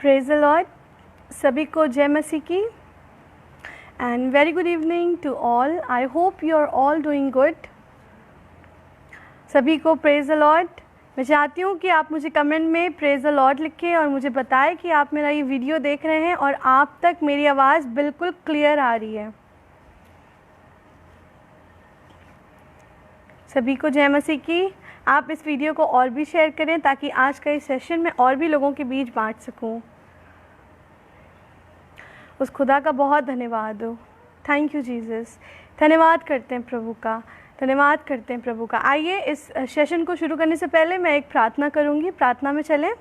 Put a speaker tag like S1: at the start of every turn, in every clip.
S1: Praise the Lord. सभी को जय मसीह की and very good evening to all. I hope you are all doing good. सभी को प्रेज द लॉर्ड। मैं चाहती हूँ कि आप मुझे कमेंट में प्रेज द लॉर्ड लिखें और मुझे बताएं कि आप मेरा ये वीडियो देख रहे हैं और आप तक मेरी आवाज़ बिल्कुल क्लियर आ रही है। सभी को जय मसीह की। आप इस वीडियो को और भी शेयर करें ताकि आज का इस सेशन में और भी लोगों के बीच बांट सकूं। उस खुदा का बहुत धन्यवाद हो। Thank you Jesus. धन्यवाद करते हैं प्रभु का, धन्यवाद करते हैं प्रभु का। आइए इस सेशन को शुरू करने से पहले मैं एक प्रार्थना करूंगी। प्रार्थना में चलें।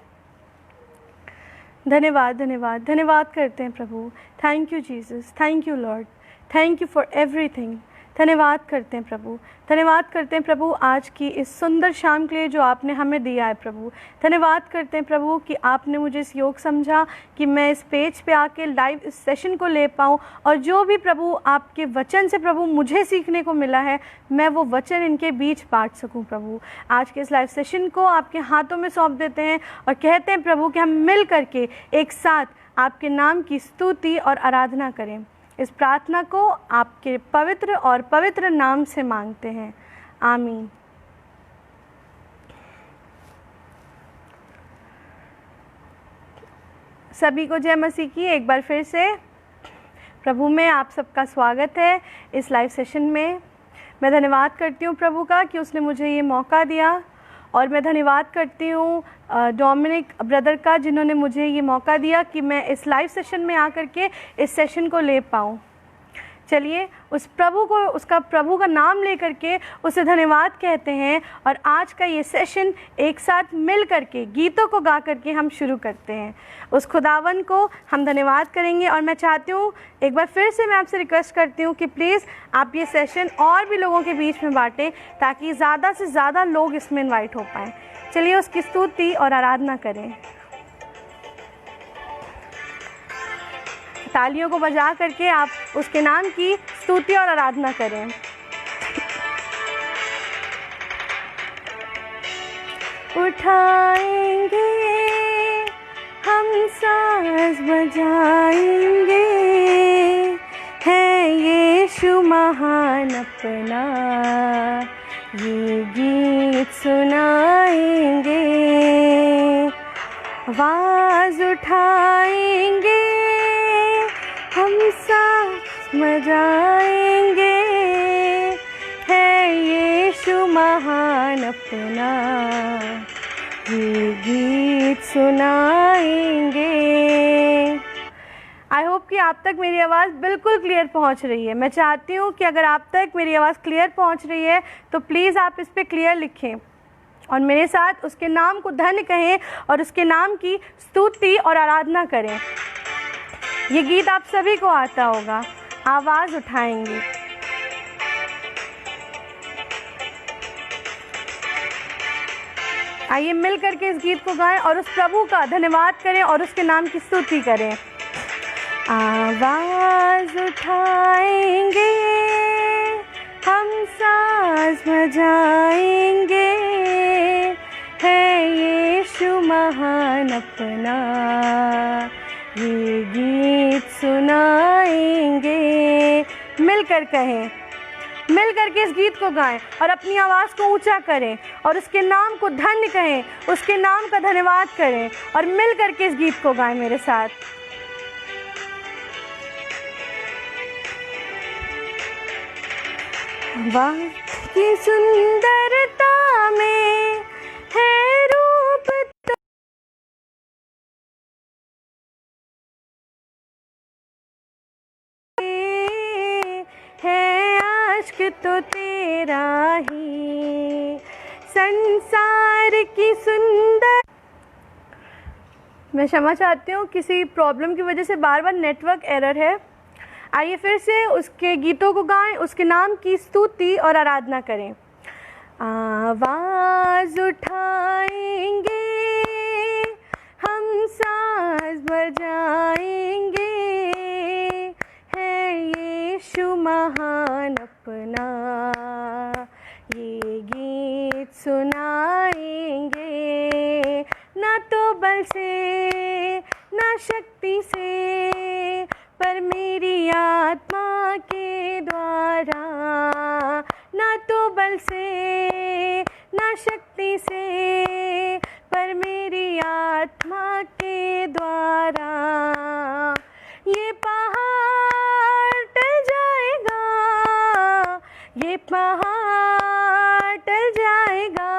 S1: धन्यवाद धन्यवाद धन्यवाद करते हैं प्रभु। Thank you Jesus, thank you Lord, thank you for everything. धन्यवाद करते हैं प्रभु, धन्यवाद करते हैं प्रभु आज की इस सुंदर शाम के लिए जो आपने हमें दिया है प्रभु। धन्यवाद करते हैं प्रभु कि आपने मुझे इस योग समझा कि मैं इस पेज पे आके लाइव इस सेशन को ले पाऊँ और जो भी प्रभु आपके वचन से प्रभु मुझे सीखने को मिला है मैं वो वचन इनके बीच बांट सकूँ प्रभु। आज के इस लाइव सेशन को आपके हाथों में सौंप देते हैं और कहते हैं प्रभु कि हम मिल करके एक साथ आपके नाम की स्तुति और आराधना करें। इस प्रार्थना को आपके पवित्र और पवित्र नाम से मांगते हैं, आमीन। सभी को जय मसीह की। एक बार फिर से प्रभु में आप सबका स्वागत है इस लाइव सेशन में। मैं धन्यवाद करती हूँ प्रभु का कि उसने मुझे ये मौका दिया और मैं धन्यवाद करती हूँ डोमिनिक ब्रदर का जिन्होंने मुझे ये मौका दिया कि मैं इस लाइव सेशन में आकर के इस सेशन को ले पाऊँ। चलिए उस प्रभु को, उसका प्रभु का नाम लेकर के उसे धन्यवाद कहते हैं और आज का ये सेशन एक साथ मिल करके गीतों को गा करके हम शुरू करते हैं। उस खुदावन को हम धन्यवाद करेंगे और मैं चाहती हूँ एक बार फिर से मैं आपसे रिक्वेस्ट करती हूँ कि प्लीज़ आप ये सेशन और भी लोगों के बीच में बांटें ताकि ज़्यादा से ज़्यादा लोग इसमें इन्वाइट हो पाएँ। चलिए उसकी स्तुति और आराधना करें। तालियों को बजा करके आप उसके नाम की स्तुति और आराधना करें। उठाएंगे हम सांस बजाएंगे, है यीशु महान अपना, ये गीत सुनाएंगे। आवाज उठाएंगे हम सांस बजाएंगे, है यीशु महान अपना, ये गीत सुनाएंगे। आई होप कि आप तक मेरी आवाज़ बिल्कुल क्लियर पहुंच रही है। मैं चाहती हूँ कि अगर आप तक मेरी आवाज़ क्लियर पहुंच रही है तो प्लीज़ आप इस पर क्लियर लिखें और मेरे साथ उसके नाम को धन्य कहें और उसके नाम की स्तुति और आराधना करें। ये गीत आप सभी को आता होगा। आवाज़ उठाएंगे। आइए मिल करके इस गीत को गाएं और उस प्रभु का धन्यवाद करें और उसके नाम की स्तुति करें। आवाज़ उठाएंगे हम सांस बजाएंगे, है यीशु महान अपना, ये गीत सुनाएंगे। मिलकर कहें, मिल करके इस गीत को गाएं और अपनी आवाज़ को ऊंचा करें और उसके नाम को धन्य कहें, उसके नाम का धन्यवाद करें और मिल करके इस गीत को गाएं मेरे साथ। वाह की सुंदरता में है रूप तो है आशिक तो तेरा ही, संसार की सुंदर। मैं क्षमा चाहती हूँ, किसी प्रॉब्लम की वजह से बार बार नेटवर्क एरर है। आइए फिर से उसके गीतों को गाएं, उसके नाम की स्तुति और आराधना करें। आवाज़ उठाएंगे हम सांस बजाएंगे, है यीशु महान अपना, ये गीत सुनाएंगे। ना तो बल से ना ना शक्ति से पर मेरी आत्मा के द्वारा, ना तो बल से ना शक्ति से पर मेरी आत्मा के द्वारा। ये पहाड़ टल जाएगा, ये पहाड़ टल जाएगा,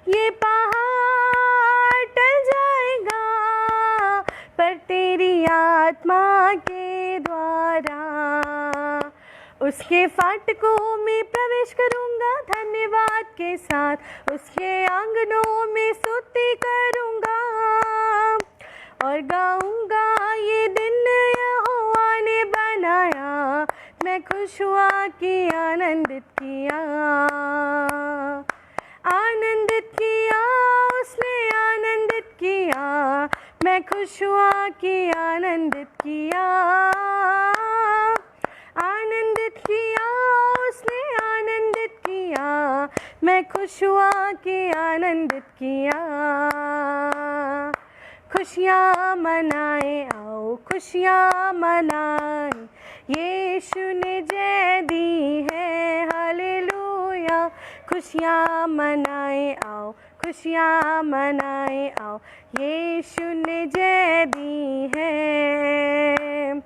S1: ये पहाड़ टल जाएगा पर तेरी आत्मा के द्वारा। उसके फाटकों में प्रवेश करूंगा धन्यवाद के साथ, उसके आंगनों में स्तुति करूंगा और गाऊंगा ये दिन यहोवा ने बनाया, मैं खुश हुआ कि आनंदित किया, आनंदित किया उसने आनंदित किया, मैं खुश हुआ कि आनंदित किया, आनंदित किया उसने आनंदित किया, मैं खुश हुआ कि आनंदित किया। खुशियाँ मनाए आओ खुशियाँ मनाए, यीशु ने जय दी है, हालेलुया। खुशियाँ मनाए आओ खुशियाँ मनाए आओ, यीशु ने जय दी है।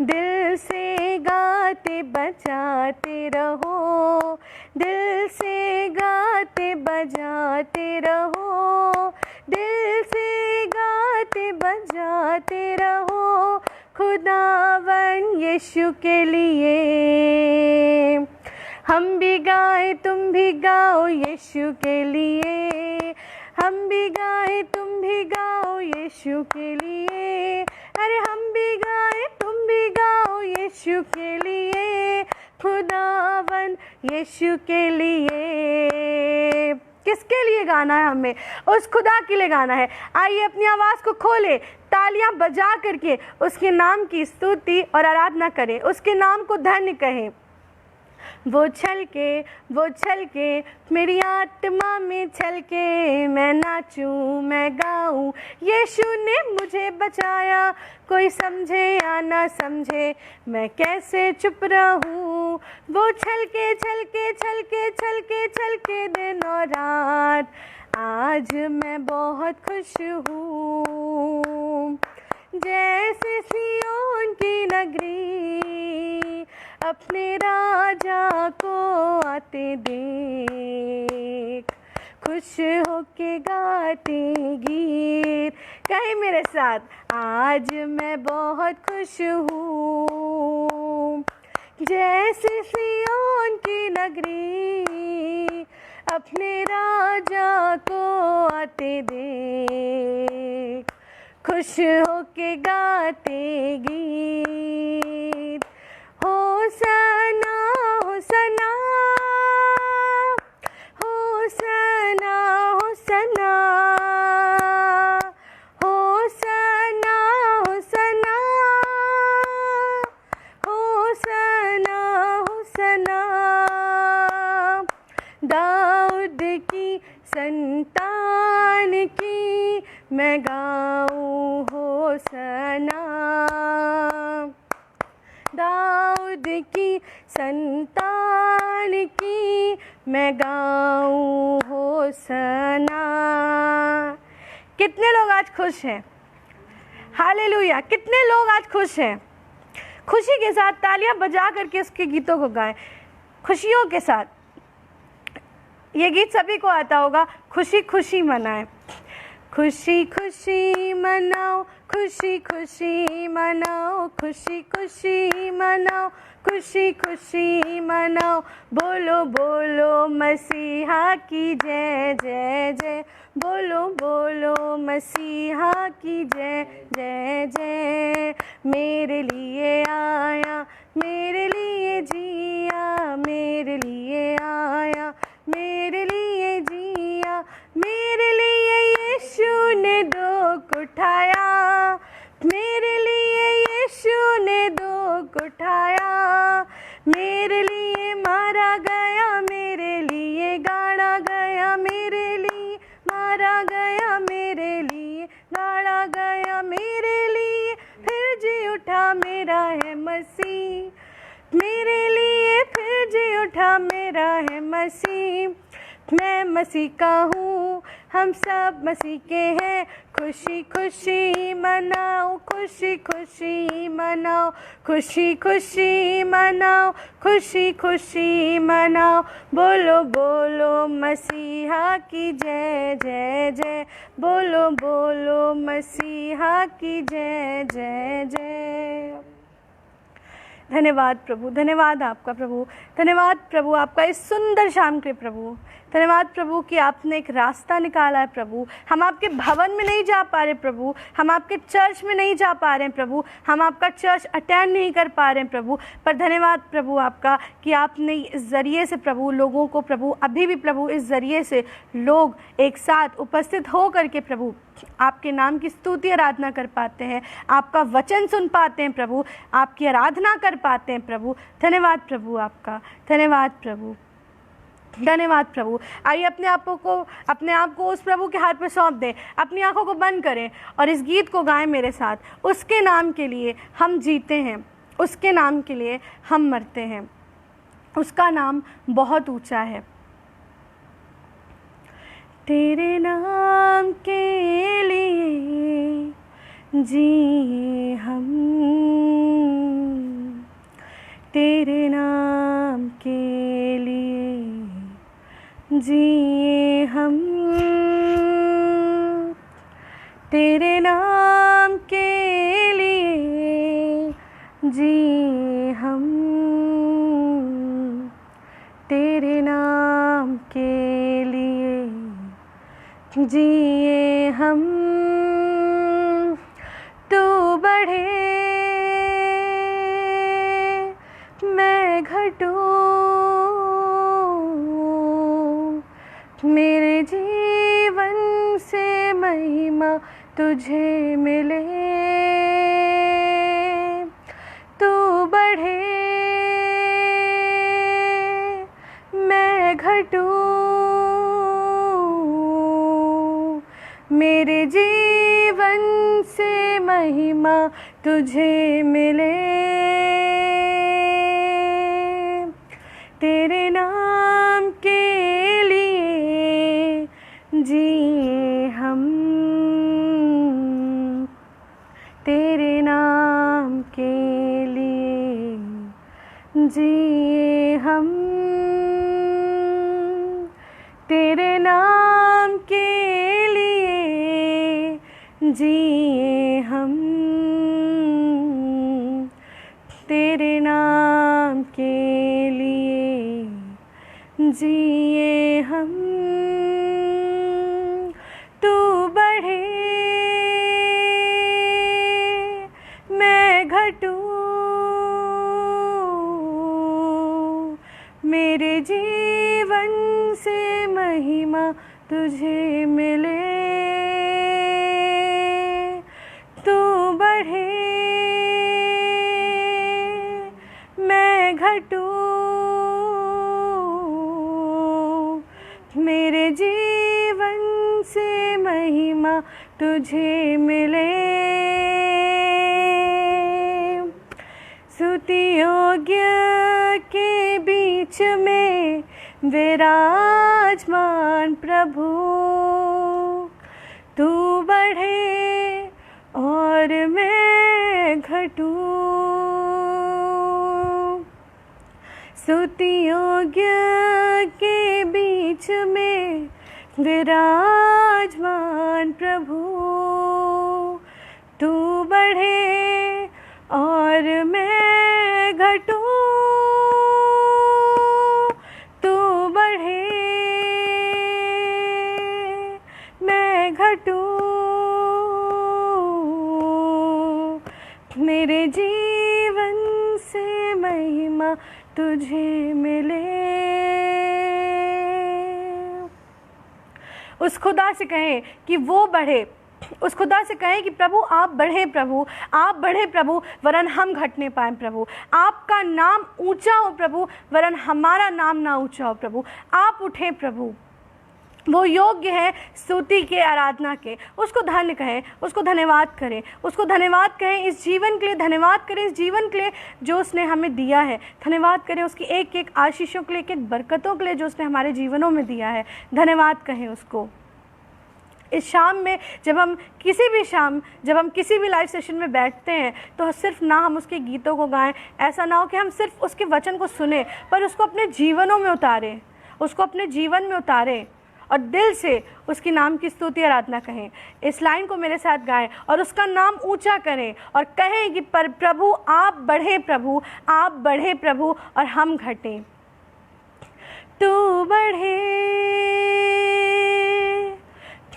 S1: दिल से गाते बजाते रहो, दिल से गाते बजाते रहो, दिल से गाते बजाते रहो खुदावन यीशु के लिए। हम भी गाए तुम भी गाओ यीशु के लिए, हम भी गाए तुम भी गाओ यीशु के लिए, अरे हम भी गाए तुम भी गाओ यीशु के लिए, खुदावन यीशु के लिए। किसके लिए गाना है? हमें उस खुदा के लिए गाना है। आइए अपनी आवाज़ को खोले, तालियां बजा करके उसके नाम की स्तुति और आराधना करें, उसके नाम को धन्य कहें। वो छल के मेरी आत्मा में छल के, मैं नाचूं मैं गाऊं, यीशु ने मुझे बचाया, कोई समझे या ना समझे मैं कैसे चुप रहूं। वो छल के दिन और रात, आज मैं बहुत खुश हूँ। जैसे सियोन की नगरी अपने राजा को आते देख, खुश होके गाते गीत। कहे मेरे साथ, आज मैं बहुत खुश हूँ। जैसे सियोन की नगरी अपने राजा को आते देख, खुश होके गाते गीत। होसना होसना होसना होसना होसना होसना होसना होसना। दाऊद की संतान की मैं गाऊं होसना, दाऊद की संतान की मैं गाऊं होसना। कितने लोग आज खुश हैं? हालेलुया। कितने लोग आज खुश हैं? खुशी के साथ तालियां बजा करके उसके गीतों को गाएं, खुशियों के साथ। ये गीत सभी को आता होगा, खुशी खुशी मनाएं। खुशी खुशी मनाओ, खुशी खुशी मनाओ, खुशी खुशी मनाओ, खुशी खुशी मनाओ। बोलो बोलो मसीहा की जय जय जय, बोलो बोलो मसीहा की जय जय जय। मेरे लिए आया, मेरे लिए जिया, मेरे लिए आया, मेरे लिए जिया, मेरे लिए यीशु ने दुख उठाया, मेरे लिए यीशु ने दुख उठाया। मेरे लिए मारा गया, मेरे लिए गाड़ा गया, मेरे लिए मारा गया, मेरे लिए गाड़ा गया। मसीह, मेरे लिए फिर जी उठा मेरा है मसीह। मैं मसीह का हूँ, हम सब मसीह के हैं। खुशी खुशी मनाओ, खुशी खुशी मनाओ, खुशी खुशी मनाओ, खुशी खुशी मनाओ। बोलो बोलो मसीहा की जय जय जय, बोलो बोलो मसीहा की जय जय जय। धन्यवाद प्रभु, धन्यवाद आपका प्रभु, धन्यवाद प्रभु आपका इस सुंदर शाम के प्रभु। धन्यवाद प्रभु कि आपने एक रास्ता निकाला है प्रभु। हम आपके भवन में नहीं जा पा रहे प्रभु, हम आपके चर्च में नहीं जा पा रहे हैं प्रभु, हम आपका चर्च अटेंड नहीं कर पा रहे हैं प्रभु, पर धन्यवाद प्रभु आपका कि आपने इस ज़रिए से प्रभु लोगों को प्रभु अभी भी प्रभु इस ज़रिए से लोग एक साथ उपस्थित हो करके प्रभु आपके नाम की स्तुति आराधना कर पाते हैं, आपका वचन सुन पाते हैं प्रभु, आपकी आराधना कर पाते हैं प्रभु। धन्यवाद प्रभु आपका, धन्यवाद प्रभु, धन्यवाद प्रभु। आइए अपने आप को उस प्रभु के हाथ में सौंप दें, अपनी आंखों को बंद करें और इस गीत को गाएं मेरे साथ। उसके नाम के लिए हम जीते हैं, उसके नाम के लिए हम मरते हैं, उसका नाम बहुत ऊंचा है। तेरे नाम के लिए जिए हम, तेरे नाम के लिए जिए हम, तेरे नाम के लिए जिए हम, तेरे नाम के लिए जिए हम। तू बढ़े मैं घटूं, मेरे जीवन से महिमा तुझे मिले। तू बढ़े मैं घटूं, मेरे जीवन से महिमा तुझे मिले। तेरे नाम के लिए जिए हम, तेरे नाम के लिए जिए हम, तेरे नाम के लिए जिए हम, तेरे नाम के लिए जिए हम। तू बढ़े मैं घटूं, मेरे जीवन से महिमा तुझे मिले। तू बढ़े मैं घटूं, मेरे जीवन से महिमा तुझे मिले। स्तुति योग्य के बीच में विराजमान प्रभु, तू बढ़े और मैं घटूं। स्तुति योग्य के बीच में विराजमान प्रभु, तू बढ़े और मैं घटूं। तू बढ़े मैं घटूं, मेरे जीवन से महिमा तुझे मिले। उस खुदा से कहें कि वो बढ़े, उस खुदा से कहें कि प्रभु आप बढ़े, प्रभु आप बढ़े प्रभु, वरन हम घटने पाएँ प्रभु। आपका नाम ऊंचा हो प्रभु, वरन हमारा नाम ना ऊंचा हो प्रभु। आप उठें प्रभु, वो योग्य है स्तुति के, आराधना के। उसको धन्य कहें, उसको धन्यवाद करें, उसको धन्यवाद कहें इस जीवन के लिए, धन्यवाद करें इस जीवन के लिए जो उसने हमें दिया है। धन्यवाद करें उसकी एक एक आशीषों के लिए, एक एक बरकतों के लिए जो उसने हमारे जीवनों में दिया है। धन्यवाद कहें उसको। इस शाम में जब हम किसी भी लाइव सेशन में बैठते हैं तो सिर्फ ना हम उसके गीतों को गाएं, ऐसा ना हो कि हम सिर्फ उसके वचन को सुने, पर उसको अपने जीवनों में उतारें, उसको अपने जीवन में उतारें और दिल से उसकी नाम की स्तुति आराधना कहें। इस लाइन को मेरे साथ गाएं और उसका नाम ऊंचा करें और कहें कि पर प्रभु आप बढ़े, प्रभु आप बढ़े प्रभु, और हम घटें। तू बढ़े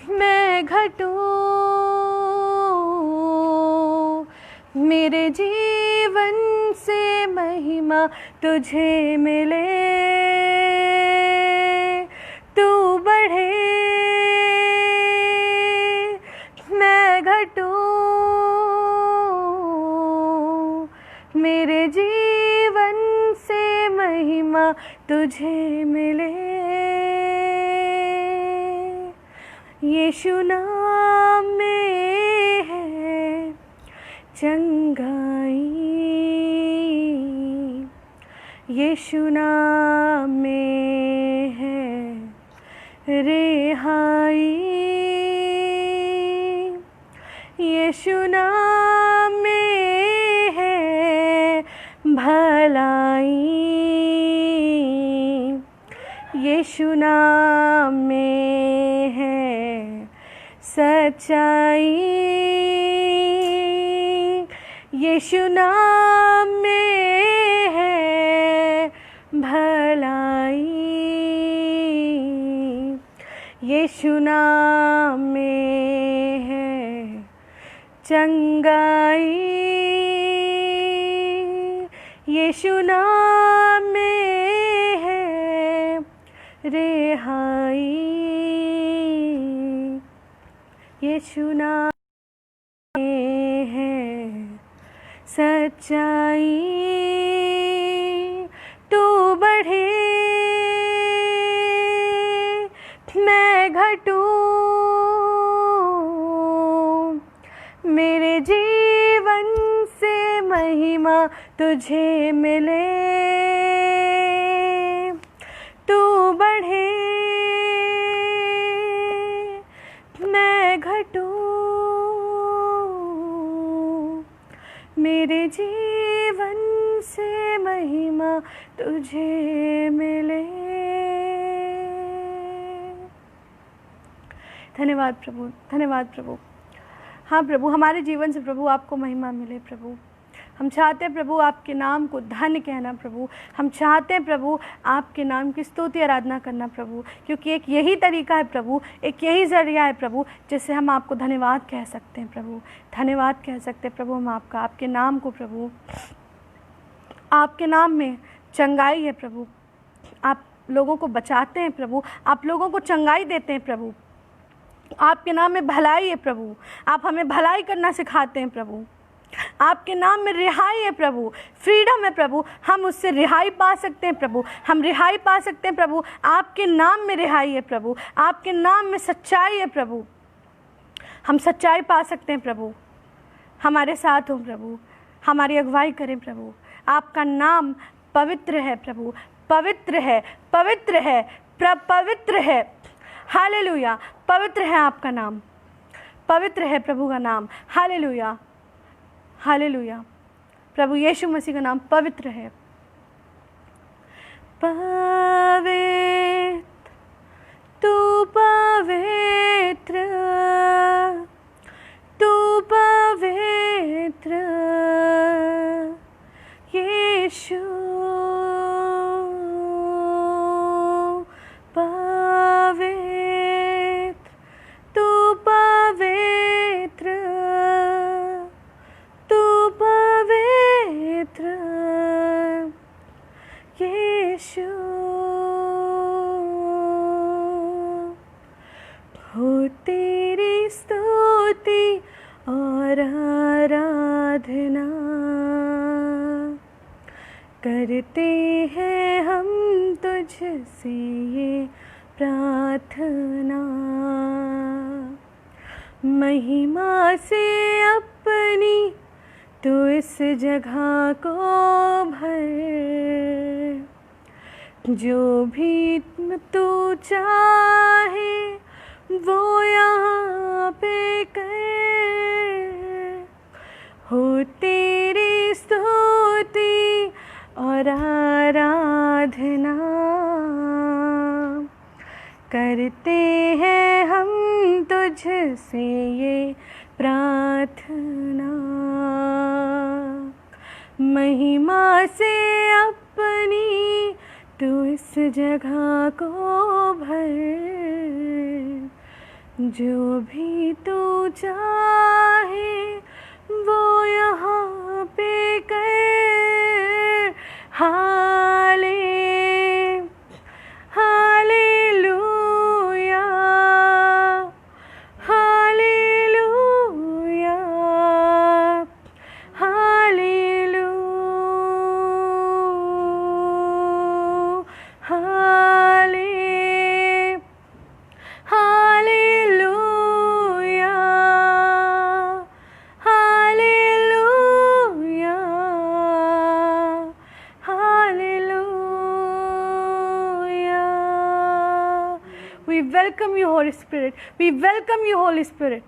S1: मैं घटूं, मेरे जीवन से महिमा तुझे मिले। तू बढ़े मैं घटूं, मेरे जीवन से महिमा तुझे मिले। यीशु नाम में है चंगाई, यीशु नाम में है रिहाई, यीशु नाम में है भलाई, यीशु नाम में है सच्चाई, यीशु नाम में है भलाई, यीशु नाम में है चंगाई, यीशु नाम में है रिहाई, यीशु नाम में है सच्चाई। तू बढ़े मैं घटूं, मेरे जीवन से महिमा तुझे मिले। तू बढ़े मैं घटूं, मेरे जीवन से महिमा तुझे मिले। धन्यवाद प्रभु, धन्यवाद प्रभु। हाँ प्रभु, हमारे जीवन से प्रभु आपको महिमा मिले प्रभु। हम चाहते हैं प्रभु आपके नाम को धन्य कहना प्रभु। हम चाहते हैं प्रभु आपके नाम की स्तुति आराधना करना प्रभु, क्योंकि एक यही तरीका है प्रभु, एक यही ज़रिया है प्रभु जिससे हम आपको धन्यवाद कह सकते हैं प्रभु। धन्यवाद कह सकते हैं प्रभु हम आपका, आपके नाम को प्रभु। आपके नाम में चंगाई है प्रभु, आप लोगों को बचाते हैं प्रभु, आप लोगों को चंगाई देते हैं प्रभु। आपके नाम में भलाई है प्रभु, आप हमें भलाई करना सिखाते हैं प्रभु। आपके नाम में रिहाई है प्रभु, फ्रीडम है प्रभु, हम उससे रिहाई पा सकते हैं प्रभु, हम रिहाई पा सकते हैं प्रभु। आपके नाम में रिहाई है प्रभु, आपके नाम में सच्चाई है प्रभु, हम सच्चाई पा सकते हैं प्रभु। हमारे साथ हो प्रभु, हमारी अगुवाई करें प्रभु। आपका नाम पवित्र है प्रभु, पवित्र है, पवित्र है, पवित्र है। हालेलुया, पवित्र है आपका नाम, पवित्र है प्रभु का नाम। Hallelujah, hallelujah. प्रभु यीशु मसीह का नाम पवित्र है। पवित्र, तू पवित्र, तू पवित्र यीशु, तेरी स्तुति और आराधना करते हैं हम तुझसे ये प्रार्थना। महिमा से अपनी तू इस जगह को भर, जो भी तू चाहे वो यहाँ पे कर। हो तेरी स्तुति और आराधना करते हैं हम तुझसे ये प्रार्थना। महिमा से अपनी तू इस जगह को भर, जो भी तू चाहे वो यहाँ पे कर। हाले हालेलुया हालेलुया हालेलुया हाले hallelujah hallelujah hallelujah. We welcome you Holy Spirit. We welcome you Holy Spirit.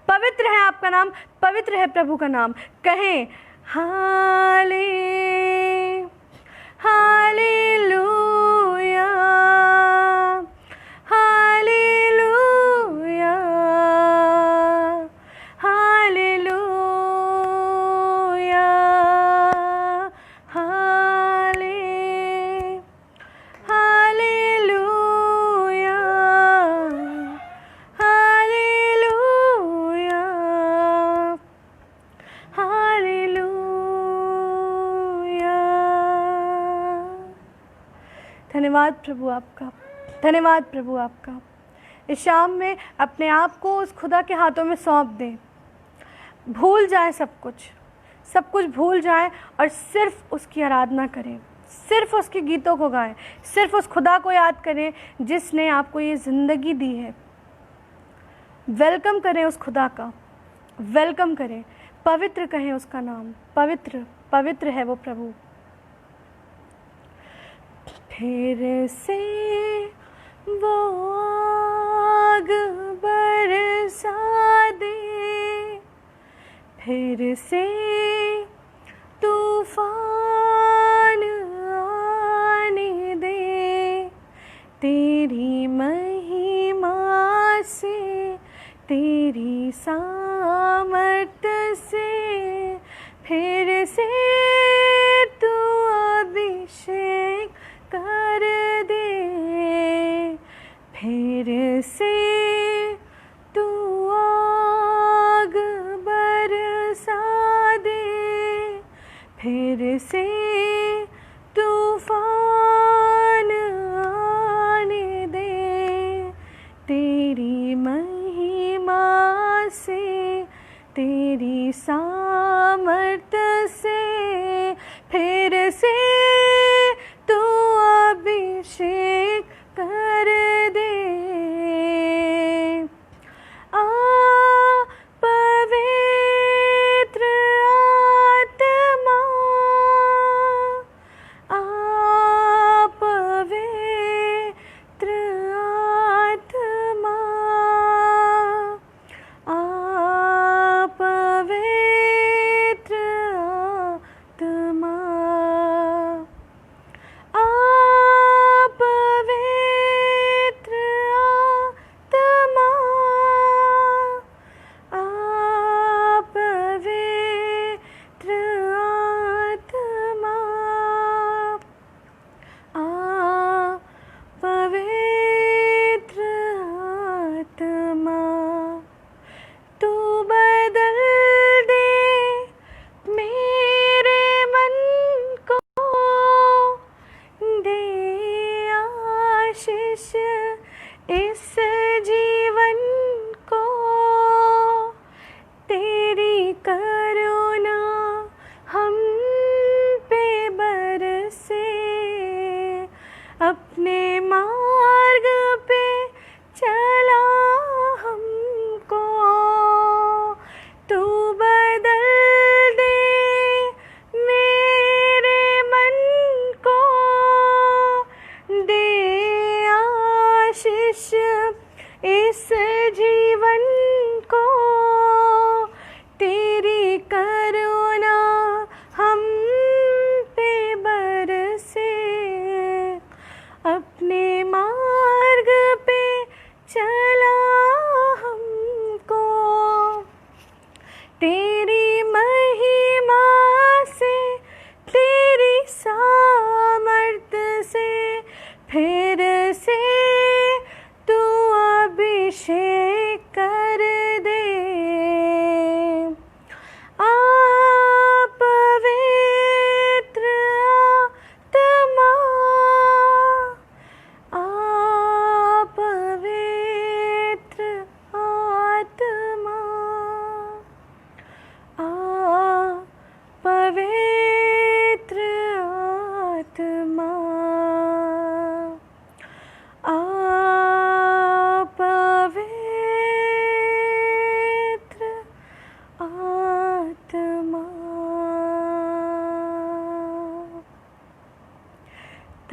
S1: पवित्र है आपका नाम, पवित्र है प्रभु का नाम। कहें हाले हालेलुया हालेलुया हालेलुया हाले हालेलुया हालेलुया हालेलुया। धन्यवाद प्रभु आपका, धन्यवाद प्रभु आपका। इस शाम में अपने आप को उस खुदा के हाथों में सौंप दें। भूल जाए सब कुछ भूल जाए और सिर्फ उसकी आराधना करें, सिर्फ उसके गीतों को गाएं, सिर्फ उस खुदा को याद करें जिसने आपको ये ज़िंदगी दी है। वेलकम करें उस खुदा का, वेलकम करें, पवित्र कहें उसका नाम। पवित्र पवित्र है वो प्रभु। फिर से वो आग बरसा दे, फिर से तूफान आने दे। तेरी महिमा से, तेरी सामर्थ से फिर से तू अभिषेक कर दे। फिर से तू आग बरसा दे, फिर से तूफान आने दे। तेरी महिमा से, तेरी सामर्थ से फिर से तू अभिषेक कर दे। आ पवित्र आत्मा, आ पवित्र आत्मा, आ पवित्र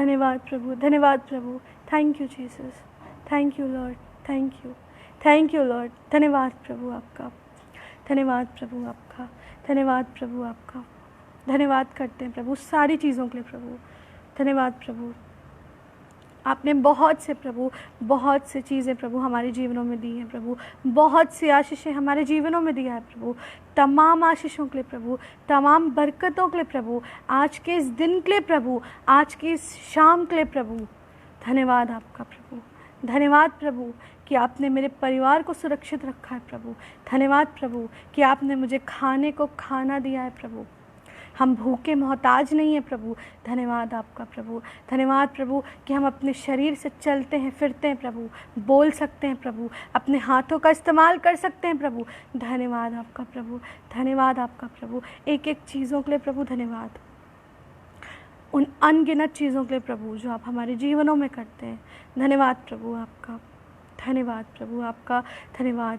S1: धन्यवाद प्रभु, धन्यवाद प्रभु। Thank you Jesus, thank you Lord, thank you Lord. धन्यवाद प्रभु आपका, धन्यवाद प्रभु आपका, धन्यवाद प्रभु आपका। धन्यवाद करते हैं प्रभु सारी चीज़ों के लिए प्रभु। धन्यवाद प्रभु, आपने बहुत से चीज़ें प्रभु हमारे जीवनों में दी हैं प्रभु। बहुत सी आशीषें हमारे जीवनों में दिया है प्रभु। तमाम आशीषों के लिए प्रभु, तमाम बरकतों के लिए प्रभु, आज के इस दिन के लिए प्रभु, आज की इस शाम के लिए प्रभु। धन्यवाद आपका प्रभु, धन्यवाद प्रभु कि आपने मेरे परिवार को सुरक्षित रखा है प्रभु। धन्यवाद प्रभु कि आपने मुझे खाने को खाना दिया है प्रभु। हम भूखे मोहताज नहीं हैं प्रभु। धन्यवाद आपका प्रभु, धन्यवाद प्रभु कि हम अपने शरीर से चलते हैं, फिरते हैं प्रभु, बोल सकते हैं प्रभु, अपने हाथों का इस्तेमाल कर सकते हैं प्रभु। धन्यवाद आपका प्रभु, धन्यवाद आपका प्रभु। एक एक चीज़ों के लिए प्रभु धन्यवाद, उन अनगिनत चीज़ों के लिए प्रभु जो आप हमारे जीवनों में करते हैं। धन्यवाद प्रभु आपका, धन्यवाद प्रभु आपका, धन्यवाद।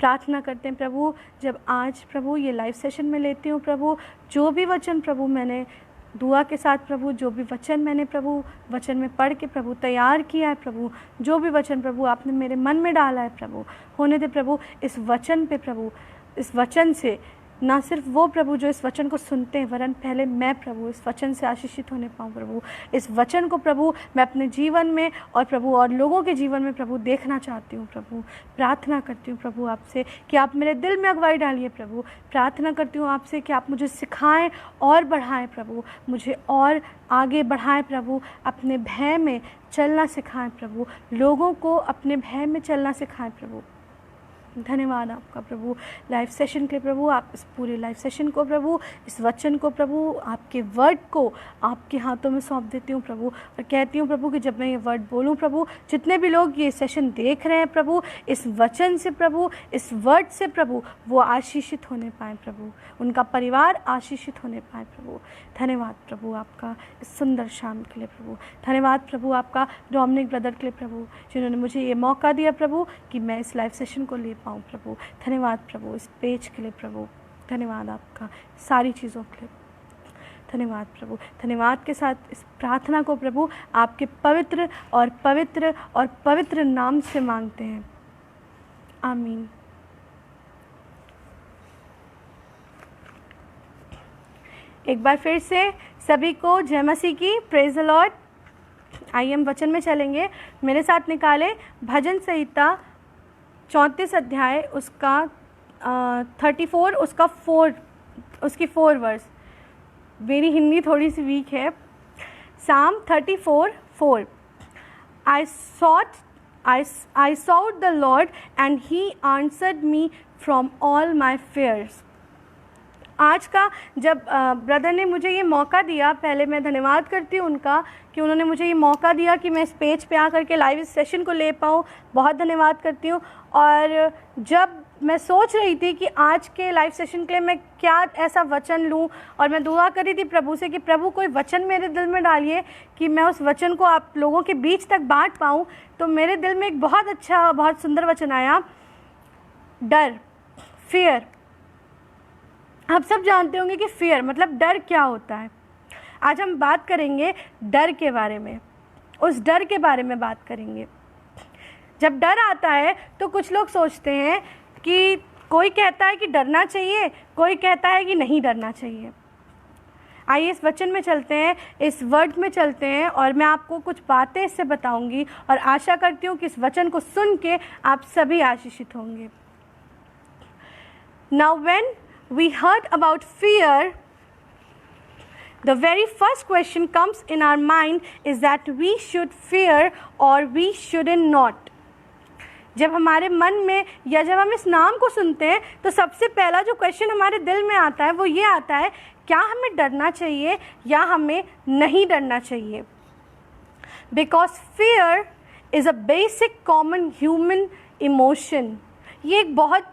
S1: प्रार्थना करते हैं प्रभु, जब आज प्रभु ये लाइव सेशन में लेती हूँ प्रभु, जो भी वचन प्रभु मैंने दुआ के साथ प्रभु, जो भी वचन मैंने प्रभु वचन में पढ़ के प्रभु तैयार किया है प्रभु, जो भी वचन प्रभु आपने मेरे मन में डाला है प्रभु, होने दे प्रभु इस वचन पे प्रभु, इस वचन से ना सिर्फ वो प्रभु जो इस वचन को सुनते हैं, वरन पहले मैं प्रभु इस वचन से आशीषित होने पाऊँ प्रभु। इस वचन को प्रभु मैं अपने जीवन में और प्रभु और लोगों के जीवन में प्रभु देखना चाहती हूँ प्रभु। प्रार्थना करती हूँ प्रभु आपसे कि आप मेरे दिल में अगुवाई डालिए प्रभु। प्रार्थना करती हूँ आपसे कि आप मुझे सिखाएं और बढ़ाएं प्रभु, मुझे और आगे बढ़ाएं प्रभु। अपने भय में चलना सिखाएं प्रभु, लोगों को अपने भय में चलना सिखाएं प्रभु। धन्यवाद आपका प्रभु लाइव सेशन के लिए प्रभु। आप इस पूरे लाइव सेशन को प्रभु, इस वचन को प्रभु, आपके वर्ड को आपके हाथों में सौंप देती हूँ प्रभु, और कहती हूँ प्रभु कि जब मैं ये वर्ड बोलूँ प्रभु, जितने भी लोग ये सेशन देख रहे हैं प्रभु, इस वचन से प्रभु, इस वर्ड से प्रभु वो आशीषित होने पाएँ प्रभु, उनका परिवार आशीषित होने पाए प्रभु। धन्यवाद प्रभु आपका इस सुंदर शाम के लिए प्रभु। धन्यवाद प्रभु आपका डोमिनिक ब्रदर के लिए प्रभु, जिन्होंने मुझे ये मौका दिया प्रभु कि मैं इस लाइव सेशन को ले पाऊँ प्रभु। धन्यवाद प्रभु इस पेज के लिए प्रभु। धन्यवाद आपका सारी चीज़ों के लिए। धन्यवाद प्रभु। धन्यवाद के साथ इस प्रार्थना को प्रभु आपके पवित्र और पवित्र और पवित्र नाम से मांगते हैं, आमीन। एक बार फिर से सभी को जय मसीह की, प्रेज द लॉर्ड। आइए हम वचन में चलेंगे। मेरे साथ निकाले भजन संहिता 34 अध्याय उसका 34 उसकी 4 वर्स। मेरी हिंदी थोड़ी सी वीक है। Psalm 34:4 I sought the Lord and he answered me from all my fears। आज का जब ब्रदर ने मुझे ये मौका दिया, पहले मैं धन्यवाद करती हूँ उनका कि उन्होंने मुझे ये मौका दिया कि मैं इस पेज पे आकर के लाइव सेशन को ले पाऊँ। बहुत धन्यवाद करती हूँ। और जब मैं सोच रही थी कि आज के लाइव सेशन के लिए मैं क्या ऐसा वचन लूँ, और मैं दुआ करी थी प्रभु से कि प्रभु कोई वचन मेरे दिल में डालिए कि मैं उस वचन को आप लोगों के बीच तक बांट पाऊँ, तो मेरे दिल में एक बहुत अच्छा, बहुत सुंदर वचन आया, डर, फियर। आप सब जानते होंगे कि फियर मतलब डर क्या होता है। आज हम बात करेंगे डर के बारे में, उस डर के बारे में बात करेंगे। जब डर आता है तो कुछ लोग सोचते हैं कि कोई कहता है कि डरना चाहिए, कोई कहता है कि नहीं डरना चाहिए। आइए इस वचन में चलते हैं, इस वर्ड में चलते हैं, और मैं आपको कुछ बातें इससे बताऊंगी, और आशा करती हूँ कि इस वचन को सुन के आप सभी आशीषित होंगे। Now when we heard about fear, the very first question comes in our mind is that we should fear or we shouldn't not। जब हमारे मन में या जब हम इस नाम को सुनते हैं तो सबसे पहला जो क्वेश्चन हमारे दिल में आता है वो ये आता है, क्या हमें डरना चाहिए या हमें नहीं डरना चाहिए। Because fear is a basic common human emotion। ये एक बहुत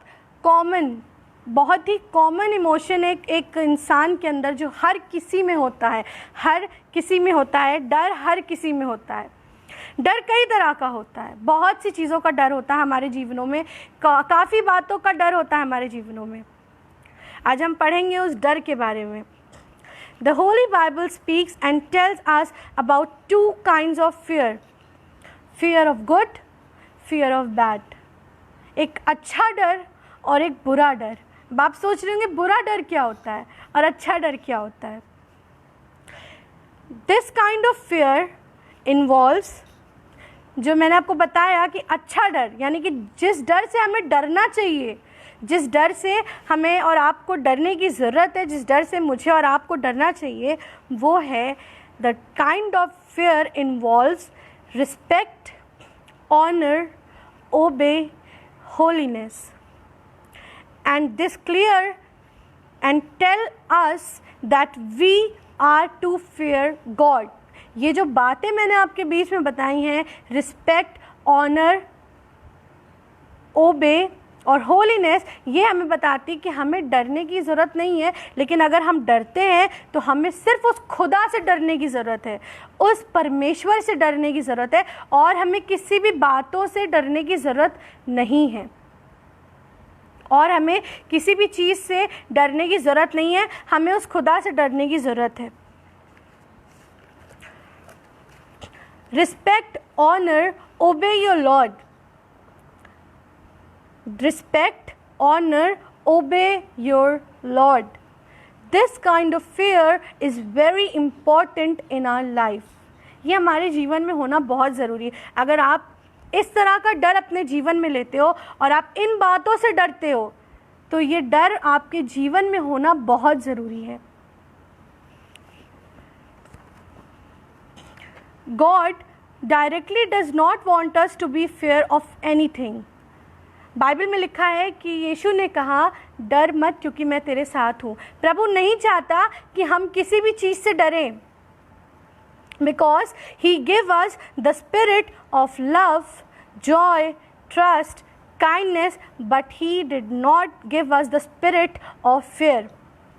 S1: ही कॉमन इमोशन एक इंसान के अंदर जो हर किसी में होता है, हर किसी में होता है। डर हर किसी में होता है। डर कई तरह का होता है, बहुत सी चीज़ों का डर होता है हमारे जीवनों में, काफ़ी बातों का डर होता है हमारे जीवनों में। आज हम पढ़ेंगे उस डर के बारे में। The Holy Bible speaks and tells us about two kinds of fear. Fear of good, fear of bad. एक अच्छा डर और एक बुरा डर. अब आप सोच रहे होंगे बुरा डर क्या होता है और अच्छा डर क्या होता है. This kind of fear involves, जो मैंने आपको बताया कि अच्छा डर यानी कि जिस डर से हमें डरना चाहिए, जिस डर से हमें और आपको डरने की ज़रूरत है, जिस डर से मुझे और आपको डरना चाहिए, वो है the kind of fear involves respect, honour, obey, holiness. And this clear and tell us that we are to fear God. ये जो बातें मैंने आपके बीच में बताई हैं, रिस्पेक्ट, ऑनर, ओबे और होलीनेस, ये हमें बताती कि हमें डरने की ज़रूरत नहीं है. लेकिन अगर हम डरते हैं तो हमें सिर्फ उस खुदा से डरने की ज़रूरत है, उस परमेश्वर से डरने की ज़रूरत है, और हमें किसी भी बातों से डरने की ज़रूरत नहीं है. और हमें किसी भी चीज़ से डरने की ज़रूरत नहीं है, हमें उस खुदा से डरने की ज़रूरत है. Respect, honor, obey your Lord. Respect, honor, obey your Lord. This kind of fear is very important in our life. ये हमारे जीवन में होना बहुत ज़रूरी है. अगर आप इस तरह का डर अपने जीवन में लेते हो और आप इन बातों से डरते हो, तो ये डर आपके जीवन में होना बहुत ज़रूरी है. God directly does not want us to be fear of anything. Bible में लिखा है कि यीशु ने कहा, डर मत क्योंकि मैं तेरे साथ हूँ. प्रभु नहीं चाहता कि हम किसी भी चीज़ से डरें, because he gave us the spirit of love, joy, trust, kindness, but he did not give us the spirit of fear.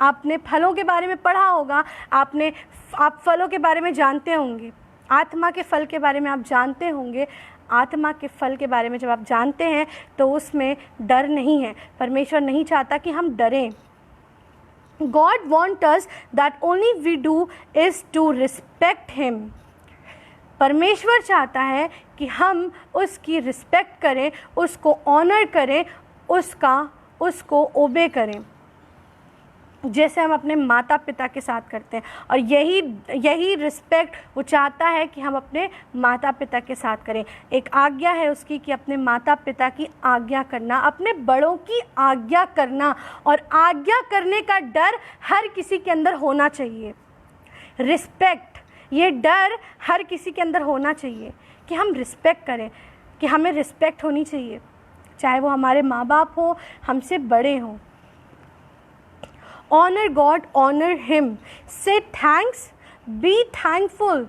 S1: आपने फलों के बारे में पढ़ा होगा, आप फलों के बारे में जानते होंगे, आत्मा के फल के बारे में आप जानते होंगे. आत्मा के फल के बारे में जब आप जानते हैं तो उसमें डर नहीं है. परमेश्वर नहीं चाहता कि हम डरें. God wants us that only we do is to respect him. परमेश्वर चाहता है कि हम उसकी रिस्पेक्ट करें, उसको ऑनर करें, उसको ओबे करें, जैसे हम अपने माता पिता के साथ करते हैं. और यही रिस्पेक्ट वो चाहता है कि हम अपने माता पिता के साथ करें. एक आज्ञा है उसकी कि अपने माता पिता की आज्ञा करना, अपने बड़ों की आज्ञा करना. और आज्ञा करने का डर हर किसी के अंदर होना चाहिए. रिस्पेक्ट, ये डर हर किसी के अंदर होना चाहिए कि हम रिस्पेक्ट करें, कि हमें रिस्पेक्ट होनी चाहिए, चाहे वो हमारे माँ बाप हो, हमसे बड़े हों. Honor God, honor him. Say thanks, be thankful.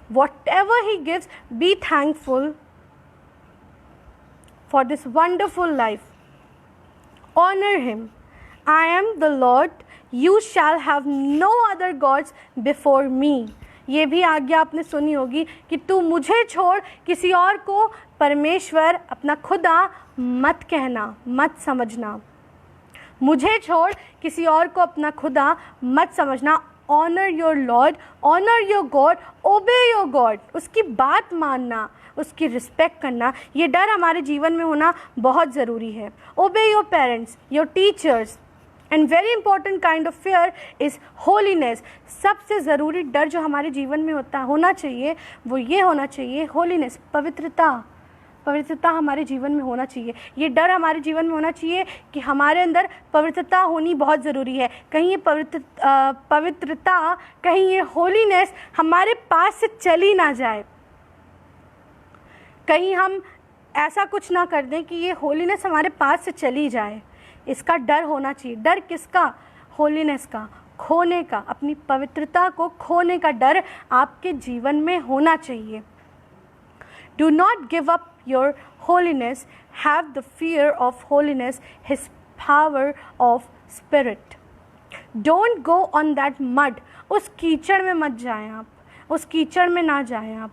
S1: Whatever he gives, be thankful for this wonderful life. Honor him. I am the Lord, you shall have no other gods before me. ये भी आज्ञा आपने सुनी होगी कि तू मुझे छोड़ किसी और को परमेश्वर, अपना खुदा मत कहना, मत समझना. मुझे छोड़ किसी और को अपना खुदा मत समझना. Honour your Lord, honour your God, obey your God. उसकी बात मानना, उसकी रिस्पेक्ट करना, ये डर हमारे जीवन में होना बहुत ज़रूरी है. ओबे your parents, your teachers. And very important kind of fear is holiness. सबसे ज़रूरी डर जो हमारे जीवन में होना चाहिए वो ये होना चाहिए, होलीनेस, पवित्रता. पवित्रता हमारे जीवन में होना चाहिए. ये डर हमारे जीवन में होना चाहिए कि हमारे अंदर पवित्रता होनी बहुत ज़रूरी है. कहीं ये पवित्रता, कहीं ये होलीनेस हमारे पास से चली ना जाए. कहीं हम ऐसा कुछ ना कर दें कि ये होलीनेस हमारे पास से चली जाए. इसका डर होना चाहिए. डर किसका? होलीनेस का, खोने का. अपनी पवित्रता को खोने का डर आपके जीवन में होना चाहिए. Do not give up your holiness. Have the fear of holiness, his power of spirit. Don't go on that mud. उस कीचड़ में मत जाएं आप, उस कीचड़ में ना जाएं आप.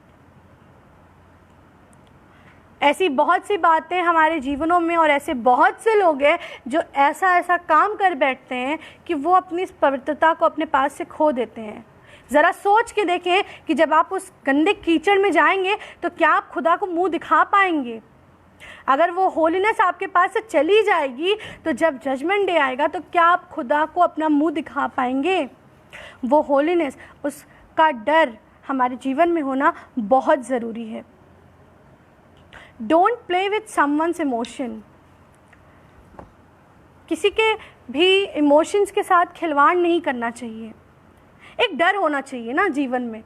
S1: ऐसी बहुत सी बातें हमारे जीवनों में और ऐसे बहुत से लोग हैं जो ऐसा काम कर बैठते हैं कि वो अपनी पवित्रता को अपने पास से खो देते हैं। ज़रा सोच के देखें कि जब आप उस गंदे कीचड़ में जाएंगे तो क्या आप खुदा को मुंह दिखा पाएंगे? अगर वो होलीनेस आपके पास से चली जाएगी तो जब जजमेंट डे आएगा तो क्या आप खुदा को अपना मुंह दिखा पाएंगे? वो होलीनेस, उसका डर हमारे जीवन में होना बहुत ज़रूरी है। Don't play with someone's emotion. किसी के भी इमोशंस के साथ खिलवाड़ नहीं करना चाहिए। एक डर होना चाहिए ना जीवन में।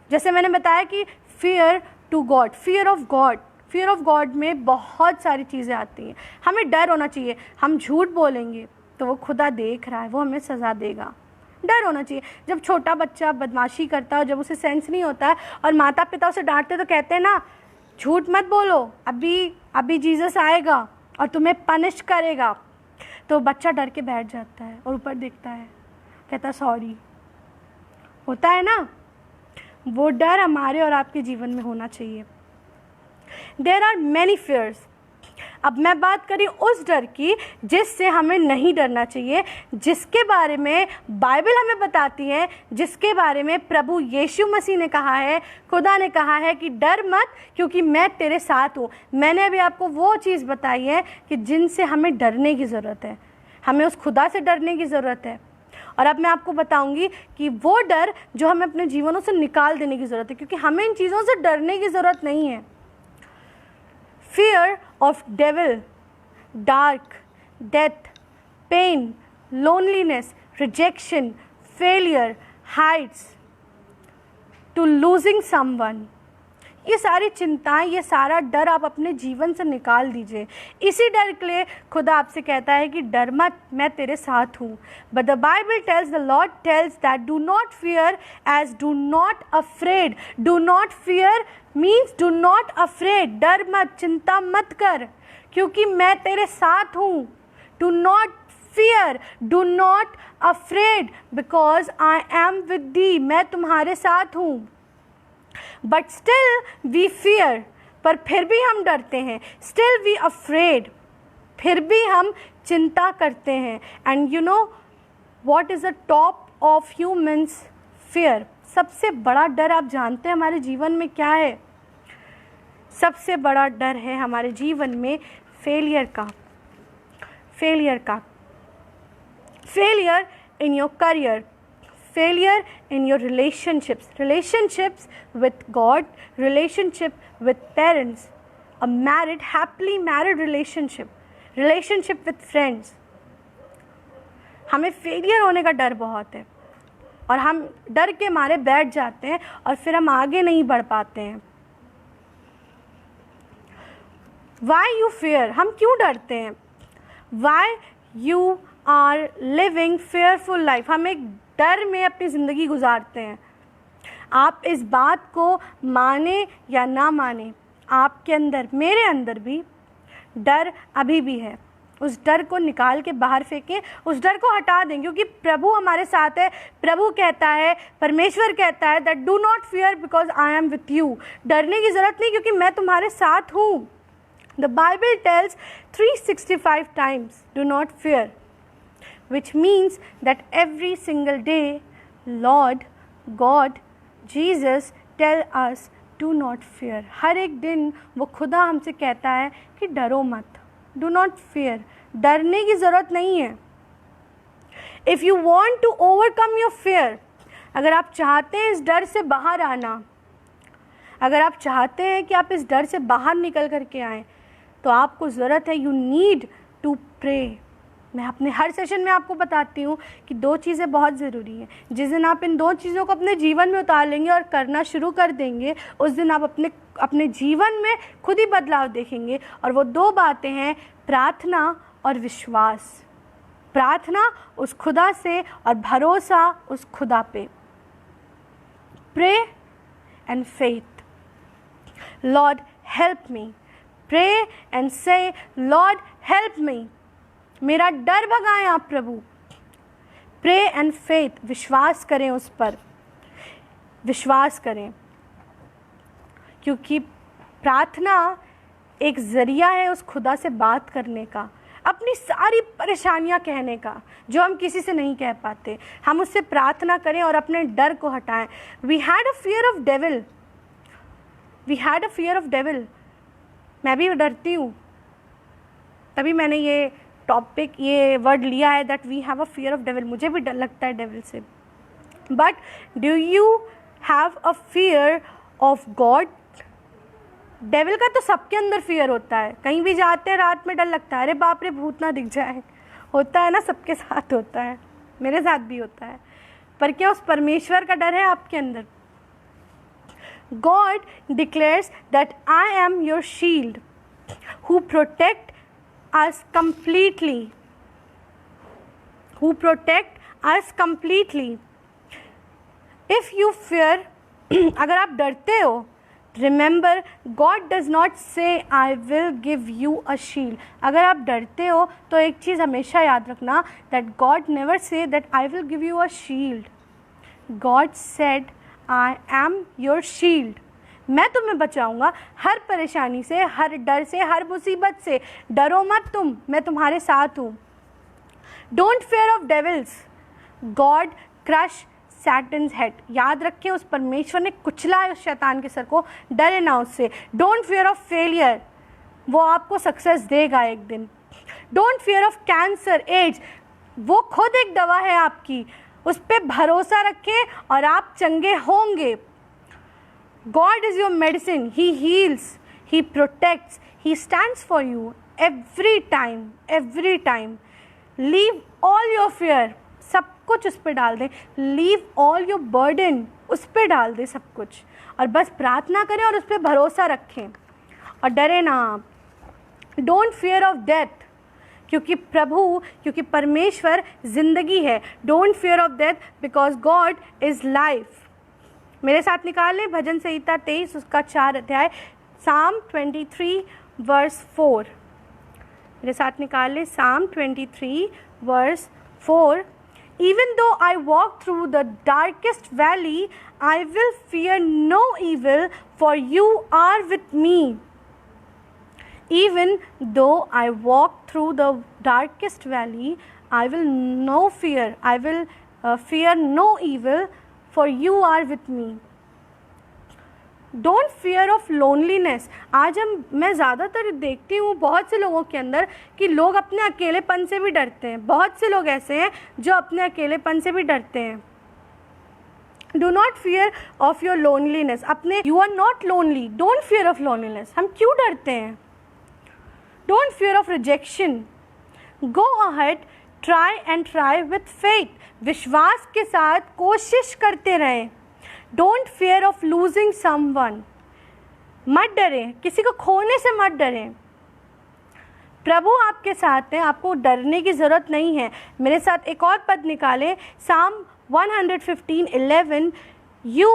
S1: जैसे मैंने बताया कि fear to God, fear of God में बहुत सारी चीज़ें आती हैं। हमें डर होना चाहिए। हम झूठ बोलेंगे तो वो खुदा देख रहा है, वो हमें सज़ा देगा। डर होना चाहिए। जब छोटा बच्चा बदमाशी करता है, जब उसे सेंस नहीं होता है और माता पिता उसे डांटते तो कहते हैं ना, झूठ मत बोलो, अभी जीसस आएगा और तुम्हें पनिश करेगा। तो बच्चा डर के बैठ जाता है और ऊपर देखता है, कहता सॉरी। होता है ना, वो डर हमारे और आपके जीवन में होना चाहिए। There are many fears. अब मैं बात करी उस डर की जिससे हमें नहीं डरना चाहिए, जिसके बारे में बाइबल हमें बताती है, जिसके बारे में प्रभु यीशु मसीह ने कहा है, खुदा ने कहा है कि डर मत क्योंकि मैं तेरे साथ हूँ। मैंने अभी आपको वो चीज़ बताई है कि जिनसे हमें डरने की ज़रूरत है। हमें उस खुदा से डरने की ज़रूरत है। और अब मैं आपको बताऊंगी कि वो डर जो हमें अपने जीवनों से निकाल देने की ज़रूरत है, क्योंकि हमें इन चीज़ों से डरने की ज़रूरत नहीं है। Fear of devil, dark, death, pain, loneliness, rejection, failure, heights, to losing someone. ये सारी चिंताएं, ये सारा डर आप अपने जीवन से निकाल दीजिए। इसी डर के लिए खुदा आपसे कहता है कि डर मत, मैं तेरे साथ हूँ। But the Bible tells, the Lord tells that do not fear as do not afraid. Do not fear means do not afraid. डर मत, चिंता मत कर क्योंकि मैं तेरे साथ हूँ। Do not fear, do not afraid because I am with thee. मैं तुम्हारे साथ हूँ। बट स्टिल वी फियर, पर फिर भी हम डरते हैं। स्टिल वी अफ्रेड, फिर भी हम चिंता करते हैं। And you know what is the top of humans fear? सबसे बड़ा डर आप जानते हैं हमारे जीवन में क्या है? सबसे बड़ा डर है हमारे जीवन में फेलियर का। Failure in your career, failure in your relationships with God, relationship with parents, a happily married relationship with friends. हमें फेलियर होने का डर बहुत है और हम डर के मारे बैठ जाते हैं और फिर हम आगे नहीं बढ़ पाते हैं। Why you fear? हम क्यों डरते हैं? Why you are living fearful life? हम एक डर में अपनी ज़िंदगी गुजारते हैं। आप इस बात को माने या ना माने, आपके अंदर, मेरे अंदर भी डर अभी भी है। उस डर को निकाल के बाहर फेंकें, उस डर को हटा दें, क्योंकि प्रभु हमारे साथ है। प्रभु कहता है, परमेश्वर कहता है that do not fear because I am with you. डरने की ज़रूरत नहीं क्योंकि मैं तुम्हारे साथ हूँ। The Bible tells 365 times do not fear, which means that every single day Lord God Jesus tell us do not fear. हर एक दिन वो खुदा हमसे कहता है कि डरो मत, do not fear. डरने की ज़रूरत नहीं है। If you want to overcome your fear, अगर आप चाहते हैं इस डर से बाहर आना, अगर आप चाहते हैं कि आप इस डर से बाहर निकल करके आएँ, तो आपको ज़रूरत है, you need to pray. मैं अपने हर सेशन में आपको बताती हूँ कि दो चीज़ें बहुत ज़रूरी हैं। जिस दिन आप इन दो चीज़ों को अपने जीवन में उतार लेंगे और करना शुरू कर देंगे, उस दिन आप अपने जीवन में खुद ही बदलाव देखेंगे। और वो दो बातें हैं, प्रार्थना और विश्वास। प्रार्थना उस खुदा से और भरोसा उस खुदा पे। Pray and faith. Lord help me. Pray and say Lord help me. मेरा डर भगाएं आप प्रभु। प्रे एंड फेथ, विश्वास करें, उस पर विश्वास करें, क्योंकि प्रार्थना एक ज़रिया है उस खुदा से बात करने का, अपनी सारी परेशानियां कहने का जो हम किसी से नहीं कह पाते। हम उससे प्रार्थना करें और अपने डर को हटाएं। We had a fear of devil, we had a fear of devil. मैं भी डरती हूँ, तभी मैंने ये टॉपिक, ये वर्ड लिया है, that we have a fear of devil. मुझे भी डर लगता है डेविल से। But do you have a fear of God? Devil का तो सबके अंदर फियर होता है। कहीं भी जाते हैं रात में डर लगता है, अरे बाप रे भूत ना दिख जाए। होता है ना, सबके साथ होता है, मेरे साथ भी होता है। पर क्या उस परमेश्वर का डर है आपके अंदर? God declares that I am your shield who protect us completely, who protect us completely. If you fear, अगर आप डरते हो, remember God does not say I will give you a shield. अगर आप डरते हो तो एक चीज़ हमेशा याद रखना, that God never say that I will give you a shield. God said I am your shield. मैं तुम्हें बचाऊंगा हर परेशानी से, हर डर से, हर मुसीबत से। डरो मत तुम, मैं तुम्हारे साथ हूँ। Don't fear of devils. God crush Satan's head. याद रखें, उस परमेश्वर ने कुचला है उस शैतान के सर को, डरे ना उससे। Don't fear of failure. वो आपको सक्सेस देगा एक दिन। Don't fear of cancer, AIDS. वो खुद एक दवा है आपकी, उस पर भरोसा रखें और आप चंगे होंगे। God is your medicine. He heals, He protects, He stands for you every time, every time. Leave all your fear, सब कुछ उस पर डाल दें। Leave all your burden, उस पर डाल दें सब कुछ, और बस प्रार्थना करें और उस पर भरोसा रखें और डरे ना आप। Don't fear of death, क्योंकि परमेश्वर ज़िंदगी है। Don't fear of death because God is life. मेरे साथ निकाल लें भजन संहिता 23 उसका 4 अध्याय, Psalm 23 verse 4। मेरे साथ निकाल लें Psalm 23 verse 4। Even though I walk through the darkest valley, I will fear no evil, for you are with me. Even though I walk through the darkest valley, I will fear no evil, for you are with me. Don't fear of loneliness. आज मैं ज़्यादातर देखती हूँ बहुत से लोगों के अंदर कि लोग अपने अकेलेपन से भी डरते हैं। बहुत से लोग ऐसे हैं जो अपने अकेलेपन से भी डरते हैं। Do not fear of your loneliness. You are not lonely. Don't fear of loneliness. हम क्यों डरते हैं? Don't fear of rejection. Go ahead, try with faith. विश्वास के साथ कोशिश करते रहें। Don't fear of losing someone. मत डरें, किसी को खोने से मत डरें। प्रभु आपके साथ हैं, आपको डरने की ज़रूरत नहीं है। मेरे साथ एक और पद निकालें, Psalm 115:11। You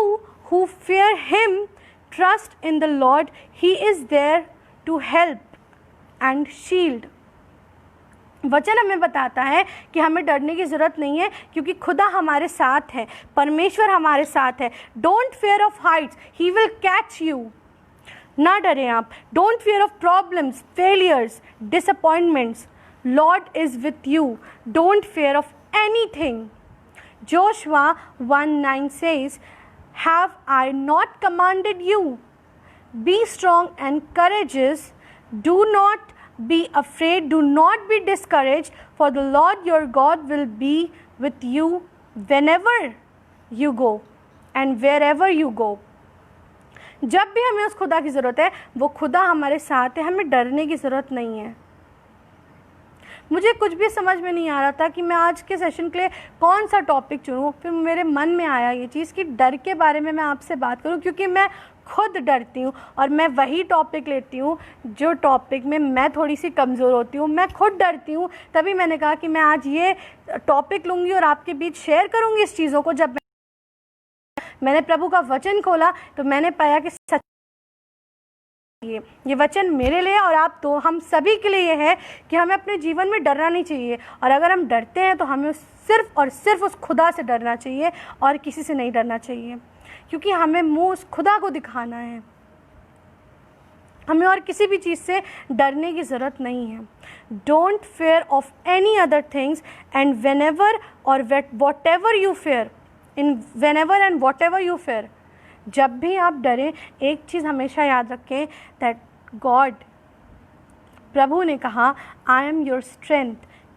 S1: who fear Him trust in the Lord. He is there to help and shield. वचन हमें बताता है कि हमें डरने की ज़रूरत नहीं है, क्योंकि खुदा हमारे साथ है, परमेश्वर हमारे साथ है। Don't fear of Heights, he will catch you. ना डरें आप। Don't fear of problems, failures, disappointments, Lord is with you. Don't fear of anything. Joshua 1:9 says, Have I not commanded you? Be strong and courageous. Do not be afraid, do not be discouraged, for the Lord your God will be with you whenever you go and wherever you go. जब भी हमें उस खुदा की ज़रूरत है, वो खुदा हमारे साथ है, हमें डरने की ज़रूरत नहीं है। मुझे कुछ भी समझ में नहीं आ रहा था कि मैं आज के सेशन के लिए कौन सा टॉपिक चुनूँ। फिर मेरे मन में आया ये चीज़ कि डर के बारे में मैं आपसे बात करूँ, क्योंकि मैं खुद डरती हूँ और मैं वही टॉपिक लेती हूँ जो टॉपिक में मैं थोड़ी सी कमज़ोर होती हूँ। मैं खुद डरती हूँ, तभी मैंने कहा कि मैं आज ये टॉपिक लूँगी और आपके बीच शेयर करूँगी इस चीज़ों को। जब मैंने प्रभु का वचन खोला तो मैंने पाया कि सच ये वचन मेरे लिए और आप तो हम सभी के लिए है कि हमें अपने जीवन में डरना नहीं चाहिए। और अगर हम डरते हैं तो हमें सिर्फ और सिर्फ उस खुदा से डरना चाहिए और किसी से नहीं डरना चाहिए, क्योंकि हमें मुंह उस खुदा को दिखाना है। हमें और किसी भी चीज़ से डरने की ज़रूरत नहीं है। Don't fear of any other things and whenever और whatever you fear, in whenever and whatever you fear, जब भी आप डरें एक चीज़ हमेशा याद रखें, दैट गॉड, प्रभु ने कहा, I am your strength,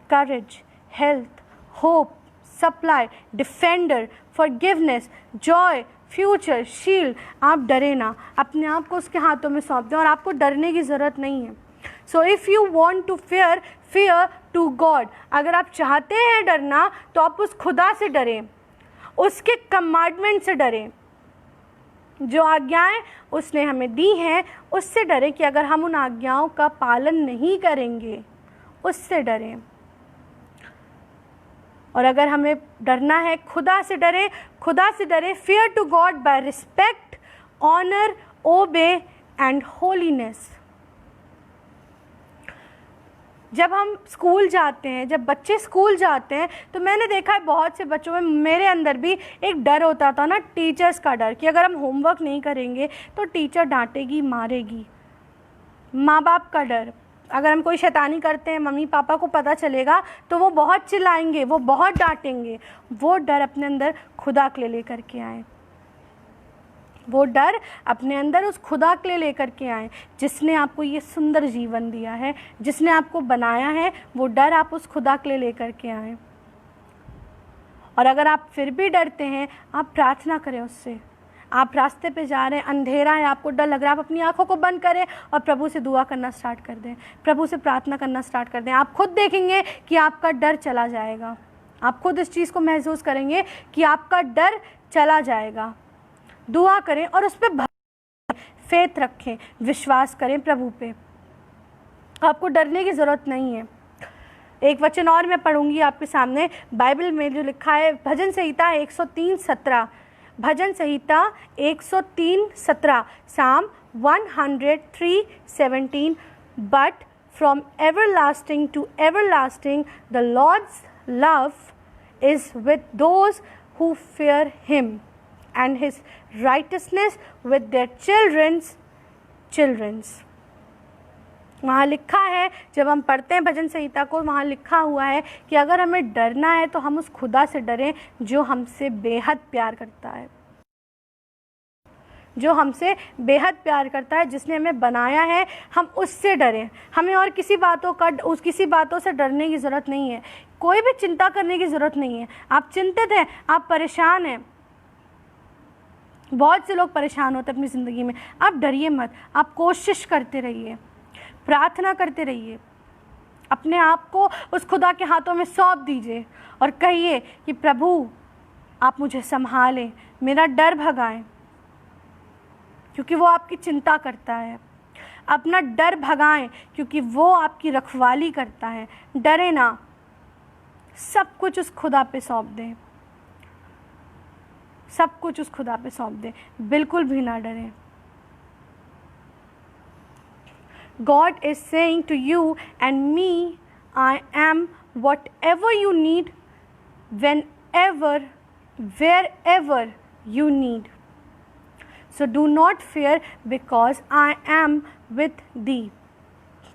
S1: courage, health, hope, supply, defender, forgiveness, Joy, future, shield. आप डरे ना, अपने आप को उसके हाथों में सौंप दें और आपको डरने की ज़रूरत नहीं है। So if you want to fear to God. अगर आप चाहते हैं डरना तो आप उस खुदा से डरें, उसके कमांडमेंट से डरें, जो आज्ञाएं उसने हमें दी हैं उससे डरें, कि अगर हम उन आज्ञाओं का पालन नहीं करेंगे उससे डरें। और अगर हमें डरना है, खुदा से डरें, खुदा से डरें। Fear to God by respect, honour, obey and holiness. जब हम स्कूल जाते हैं, जब बच्चे स्कूल जाते हैं, तो मैंने देखा है बहुत से बच्चों में, मेरे अंदर भी एक डर होता था ना, टीचर्स का डर, कि अगर हम होमवर्क नहीं करेंगे तो टीचर डांटेगी, मारेगी। माँ बाप का डर, अगर हम कोई शैतानी करते हैं, मम्मी पापा को पता चलेगा तो वो बहुत चिल्लाएंगे, वो बहुत डांटेंगे। वो डर अपने अंदर खुदा के लिए लेकर के आए, वो डर अपने अंदर उस खुदा के लिए लेकर के आए, जिसने आपको ये सुंदर जीवन दिया है, जिसने आपको बनाया है। वो डर आप उस खुदा के लिए लेकर के आए। और अगर आप फिर भी डरते हैं, आप प्रार्थना करें उससे। आप रास्ते पे जा रहे हैं, अंधेरा है, आपको डर लग रहा है, आप अपनी आंखों को बंद करें और प्रभु से दुआ करना स्टार्ट कर दें, प्रभु से प्रार्थना करना स्टार्ट कर दें। आप खुद देखेंगे कि आपका डर चला जाएगा। आप खुद इस चीज़ को महसूस करेंगे कि आपका डर चला जाएगा। दुआ करें और उस पर फेथ रखें, विश्वास करें प्रभु पे। आपको डरने की ज़रूरत नहीं है। एक वचन और मैं पढ़ूंगी आपके सामने, बाइबल में जो लिखा है, भजन संहिता 103:17, भजन संहिता 103:17, Psalm 103:17। But from everlasting to everlasting the Lord's love is with those who fear him and his righteousness with their children's। वहाँ लिखा है, जब हम पढ़ते हैं भजन संहिता को, वहाँ लिखा हुआ है कि अगर हमें डरना है तो हम उस खुदा से डरें जो हमसे बेहद प्यार करता है, जो हमसे बेहद प्यार करता है, जिसने हमें बनाया है। हम उससे डरें। हमें और किसी बातों से डरने की ज़रूरत नहीं है। कोई भी चिंता करने की ज़रूरत नहीं है। आप चिंतित हैं, आप परेशान हैं, बहुत से लोग परेशान होते हैं अपनी ज़िंदगी में। आप डरिए मत, आप कोशिश करते रहिए, प्रार्थना करते रहिए, अपने आप को उस खुदा के हाथों में सौंप दीजिए और कहिए कि प्रभु आप मुझे संभालें, मेरा डर भगाएं, क्योंकि वो आपकी चिंता करता है। अपना डर भगाएं क्योंकि वो आपकी रखवाली करता है। डरे ना, सब कुछ उस खुदा पे सौंप दें, सब कुछ उस खुदा पे सौंप दें, बिल्कुल भी ना डरें। God is saying to you and me, I am whatever you need, whenever, wherever you need. So do not fear because I am with thee।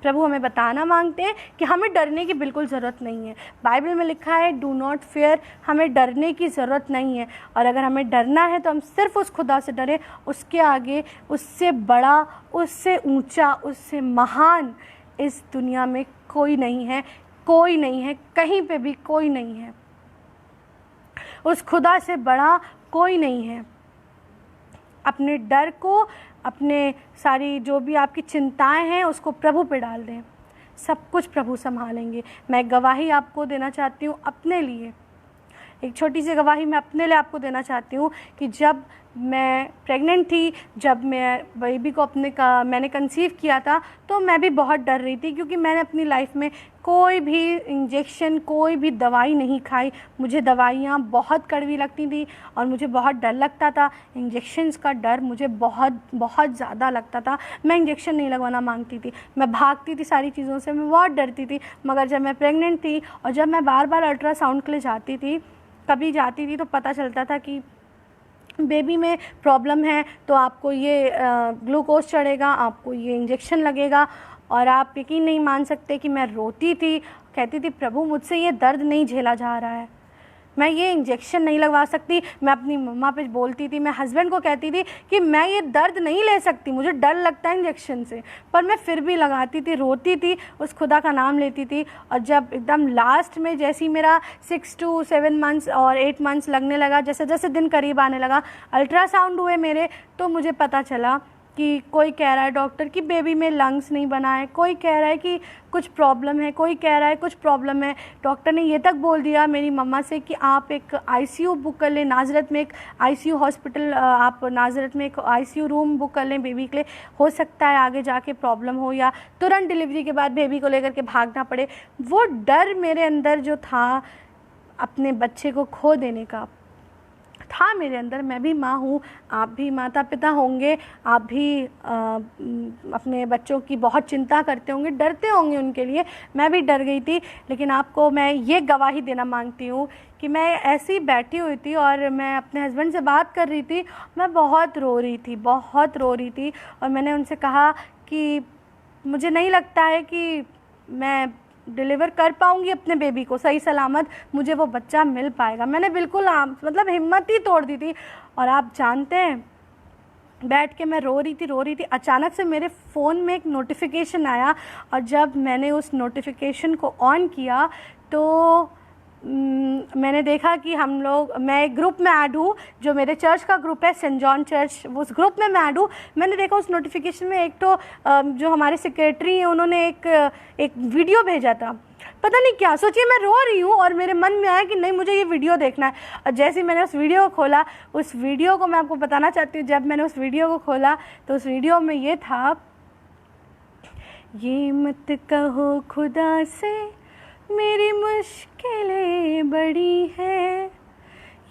S1: प्रभु हमें बताना मांगते हैं कि हमें डरने की बिल्कुल ज़रूरत नहीं है। बाइबल में लिखा है डू नॉट फेयर, हमें डरने की ज़रूरत नहीं है। और अगर हमें डरना है तो हम सिर्फ उस खुदा से डरें। उसके आगे, उससे बड़ा, उससे ऊंचा, उससे महान इस दुनिया में कोई नहीं है, कोई नहीं है, कहीं पे भी कोई नहीं है। उस खुदा से बड़ा कोई नहीं है। अपने डर को, अपने सारी जो भी आपकी चिंताएं हैं उसको प्रभु पे डाल दें, सब कुछ प्रभु संभालेंगे। मैं गवाही आपको देना चाहती हूँ अपने लिए, एक छोटी सी गवाही मैं अपने लिए आपको देना चाहती हूँ कि जब मैं प्रेग्नेंट थी, जब मैं बेबी को मैंने कंसीव किया था, तो मैं भी बहुत डर रही थी, क्योंकि मैंने अपनी लाइफ में कोई भी इंजेक्शन, कोई भी दवाई नहीं खाई। मुझे दवाइयाँ बहुत कड़वी लगती थी और मुझे बहुत डर लगता था। इंजेक्शन्स का डर मुझे बहुत बहुत ज़्यादा लगता था। मैं इंजेक्शन नहीं लगवाना मांगती थी, मैं भागती थी सारी चीज़ों से, मैं बहुत डरती थी। मगर जब मैं प्रेग्नेंट थी और जब मैं बार बार अल्ट्रासाउंड के लिए जाती थी, कभी जाती थी तो पता चलता था कि बेबी में प्रॉब्लम है तो आपको ये ग्लूकोज चढ़ेगा, आपको ये इंजेक्शन लगेगा। और आप यकीन नहीं मान सकते कि मैं रोती थी, कहती थी प्रभु मुझसे ये दर्द नहीं झेला जा रहा है, मैं ये इंजेक्शन नहीं लगवा सकती। मैं अपनी मम्मा पे बोलती थी, मैं हस्बैंड को कहती थी कि मैं ये दर्द नहीं ले सकती, मुझे डर लगता है इंजेक्शन से, पर मैं फिर भी लगाती थी, रोती थी, उस खुदा का नाम लेती थी। और जब एकदम लास्ट में जैसे ही मेरा 6 to 7 मंथ्स और 8 मंथ्स लगने लगा, जैसे जैसे दिन करीब आने लगा, अल्ट्रासाउंड हुए मेरे, तो मुझे पता चला कि कोई कह रहा है डॉक्टर कि बेबी में लंग्स नहीं बना है, कोई कह रहा है कि कुछ प्रॉब्लम है, कोई कह रहा है कुछ प्रॉब्लम है। डॉक्टर ने ये तक बोल दिया मेरी मम्मा से कि आप एक आईसीयू बुक कर लें, नाजरत में एक आईसीयू हॉस्पिटल, आप नाजरत में एक आईसीयू रूम बुक कर लें बेबी के लिए, हो सकता है आगे जाके प्रॉब्लम हो या तुरंत डिलीवरी के बाद बेबी को लेकर के भागना पड़े। वो डर मेरे अंदर जो था अपने बच्चे को खो देने का था मेरे अंदर। मैं भी माँ हूँ, आप भी माता पिता होंगे, आप भी अपने बच्चों की बहुत चिंता करते होंगे, डरते होंगे उनके लिए। मैं भी डर गई थी, लेकिन आपको मैं ये गवाही देना मांगती हूँ कि मैं ऐसे ही बैठी हुई थी और मैं अपने हस्बैंड से बात कर रही थी, मैं बहुत रो रही थी, बहुत रो रही थी। और मैंने उनसे कहा कि मुझे नहीं लगता है कि मैं डिलीवर कर पाऊंगी अपने बेबी को सही सलामत, मुझे वो बच्चा मिल पाएगा। मैंने बिल्कुल मतलब हिम्मत ही तोड़ दी थी। और आप जानते हैं, बैठ के मैं रो रही थी, अचानक से मेरे फ़ोन में एक नोटिफिकेशन आया। और जब मैंने उस नोटिफिकेशन को ऑन किया तो मैंने देखा कि मैं एक ग्रुप में ऐड हूँ, जो मेरे चर्च का ग्रुप है सेंट जॉन चर्च, उस ग्रुप में मैं ऐड हूँ। मैंने देखा उस नोटिफिकेशन में एक तो जो हमारे सेक्रेटरी हैं उन्होंने एक वीडियो भेजा था, पता नहीं क्या। सोचिए मैं रो रही हूँ और मेरे मन में आया कि नहीं मुझे ये वीडियो देखना है। और जैसे ही मैंने उस वीडियो को खोला, उस वीडियो को मैं आपको बताना चाहती हूँ, जब मैंने उस वीडियो को खोला तो उस वीडियो में ये था, ये मत कहो खुदा से मेरी मुश्किलें बड़ी है,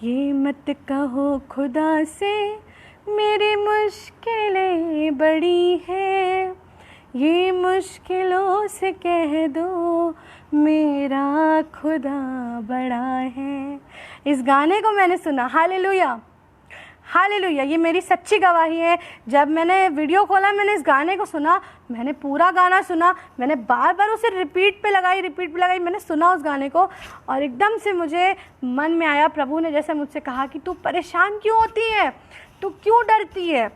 S1: ये मत कहो खुदा से मेरी मुश्किलें बड़ी है, ये मुश्किलों से कह दो मेरा खुदा बड़ा है। इस गाने को मैंने सुना, हालेलुया हालेलुया, ये मेरी सच्ची गवाही है। जब मैंने वीडियो खोला, मैंने इस गाने को सुना, मैंने पूरा गाना सुना, मैंने बार बार उसे रिपीट पे लगाई, मैंने सुना उस गाने को। और एकदम से मुझे मन में आया, प्रभु ने जैसे मुझसे कहा कि तू परेशान क्यों होती है, तू क्यों डरती है,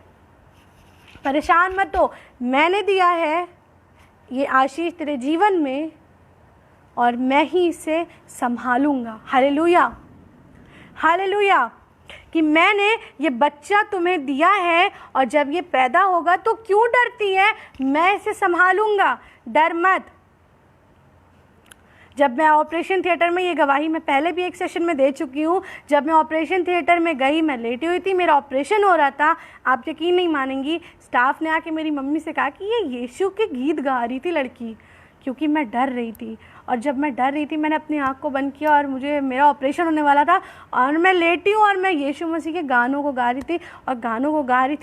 S1: परेशान मत हो, मैंने दिया है ये आशीष तेरे जीवन में और मैं ही इसे संभालूंगा। हालेलुया हालेलुया, कि मैंने ये बच्चा तुम्हें दिया है और जब ये पैदा होगा तो क्यों डरती है, मैं इसे संभालूंगा, डर मत। जब मैं ऑपरेशन थिएटर में, ये गवाही मैं पहले भी एक सेशन में दे चुकी हूँ, जब मैं ऑपरेशन थिएटर में गई, मैं लेटी हुई थी, मेरा ऑपरेशन हो रहा था, आप यकीन नहीं मानेंगी, स्टाफ ने आके मेरी मम्मी से कहा कि ये यीशु के गीत गा रही थी लड़की, क्योंकि मैं डर रही थी। और जब मैं डर रही थी, मैंने अपनी आँख को बंद किया और मेरा ऑपरेशन होने वाला था और मैं लेटी हूँ और मैं यीशु मसीह के गानों को गा रही थी और गानों को गा रही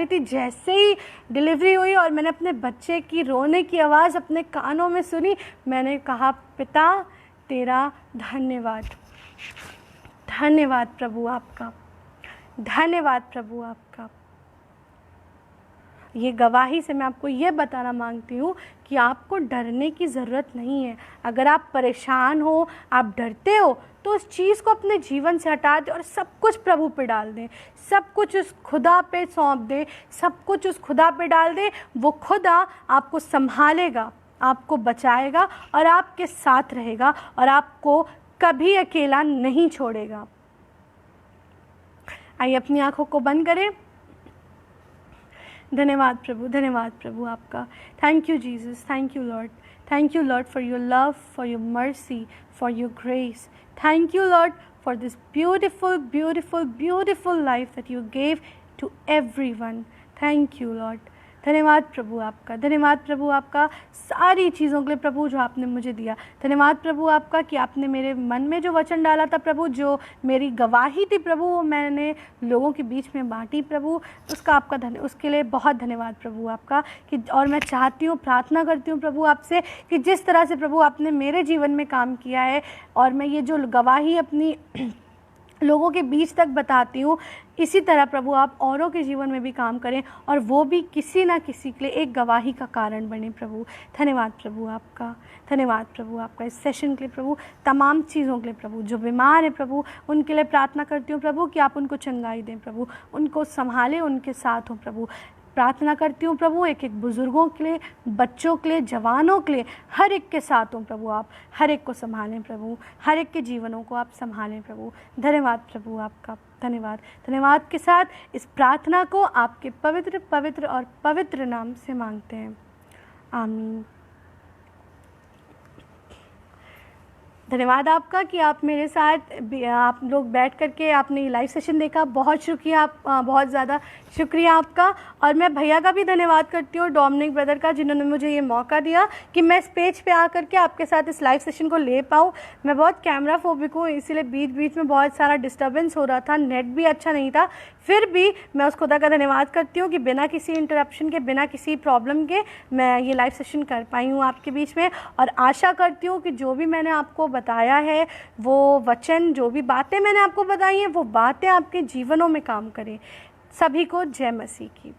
S1: थी। जैसे ही डिलीवरी हुई और मैंने अपने बच्चे की रोने की आवाज़ अपने कानों में सुनी, मैंने कहा पिता तेरा धन्यवाद, धन्यवाद प्रभु आपका, धन्यवाद प्रभु आपका। ये गवाही से मैं आपको ये बताना मांगती हूँ कि आपको डरने की ज़रूरत नहीं है। अगर आप परेशान हो, आप डरते हो, तो उस चीज़ को अपने जीवन से हटा दें और सब कुछ प्रभु पे डाल दें, सब कुछ उस खुदा पे सौंप दें, सब कुछ उस खुदा पे डाल दें। वो खुदा आपको संभालेगा, आपको बचाएगा और आपके साथ रहेगा और आपको कभी अकेला नहीं छोड़ेगा। आइए अपनी आँखों को बंद करें। धन्यवाद प्रभु आपका। Thank you Jesus, thank you Lord, thank you Lord for your love, for your mercy, for your grace. Thank you Lord for this beautiful life that you gave to everyone. Thank you Lord. धन्यवाद प्रभु आपका, धन्यवाद प्रभु आपका सारी चीज़ों के लिए प्रभु जो आपने मुझे दिया। धन्यवाद प्रभु आपका कि आपने मेरे मन में जो वचन डाला था प्रभु, जो मेरी गवाही थी प्रभु, वो मैंने लोगों के बीच में बांटी प्रभु, उसका आपका उसके लिए बहुत धन्यवाद प्रभु आपका। कि और मैं चाहती हूँ, प्रार्थना करती हूँ प्रभु आपसे कि जिस तरह से प्रभु आपने मेरे जीवन में काम किया है और मैं ये जो गवाही अपनी लोगों के बीच तक बताती हूँ, इसी तरह प्रभु आप औरों के जीवन में भी काम करें और वो भी किसी ना किसी के लिए एक गवाही का कारण बने प्रभु। धन्यवाद प्रभु आपका, धन्यवाद प्रभु आपका इस सेशन के लिए प्रभु, तमाम चीज़ों के लिए प्रभु। जो बीमार है प्रभु उनके लिए प्रार्थना करती हूँ प्रभु कि आप उनको चंगाई दें प्रभु, उनको संभालें, उनके साथ हों प्रभु। प्रार्थना करती हूँ प्रभु एक एक बुज़ुर्गों के लिए, बच्चों के लिए, जवानों के लिए, हर एक के साथ हों प्रभु। आप हर एक को संभालें प्रभु, हर एक के जीवनों को आप संभालें प्रभु। धन्यवाद प्रभु आपका, धन्यवाद। धन्यवाद के साथ इस प्रार्थना को आपके पवित्र पवित्र और पवित्र नाम से मांगते हैं, आमीन। धन्यवाद आपका कि आप मेरे साथ आप लोग बैठ करके आपने ये लाइव सेशन देखा। बहुत शुक्रिया, आप बहुत ज़्यादा शुक्रिया आपका। और मैं भैया का भी धन्यवाद करती हूँ, डोमिनिक ब्रदर का, जिन्होंने मुझे ये मौका दिया कि मैं स्टेज पे आकर के आपके साथ इस लाइव सेशन को ले पाऊँ। मैं बहुत कैमरा फोबिक हूँ, इसीलिए बीच बीच में बहुत सारा डिस्टर्बेंस हो रहा था, नेट भी अच्छा नहीं था, फिर भी मैं उस खुदा का धन्यवाद करती हूँ कि बिना किसी इंटरप्शन के, बिना किसी प्रॉब्लम के मैं ये लाइव सेशन कर पाई हूँ आपके बीच में। और आशा करती हूँ कि जो भी मैंने आपको बताया है, वो वचन, जो भी बातें मैंने आपको बताई हैं, वो बातें आपके जीवनों में काम करें। सभी को जय मसीह की।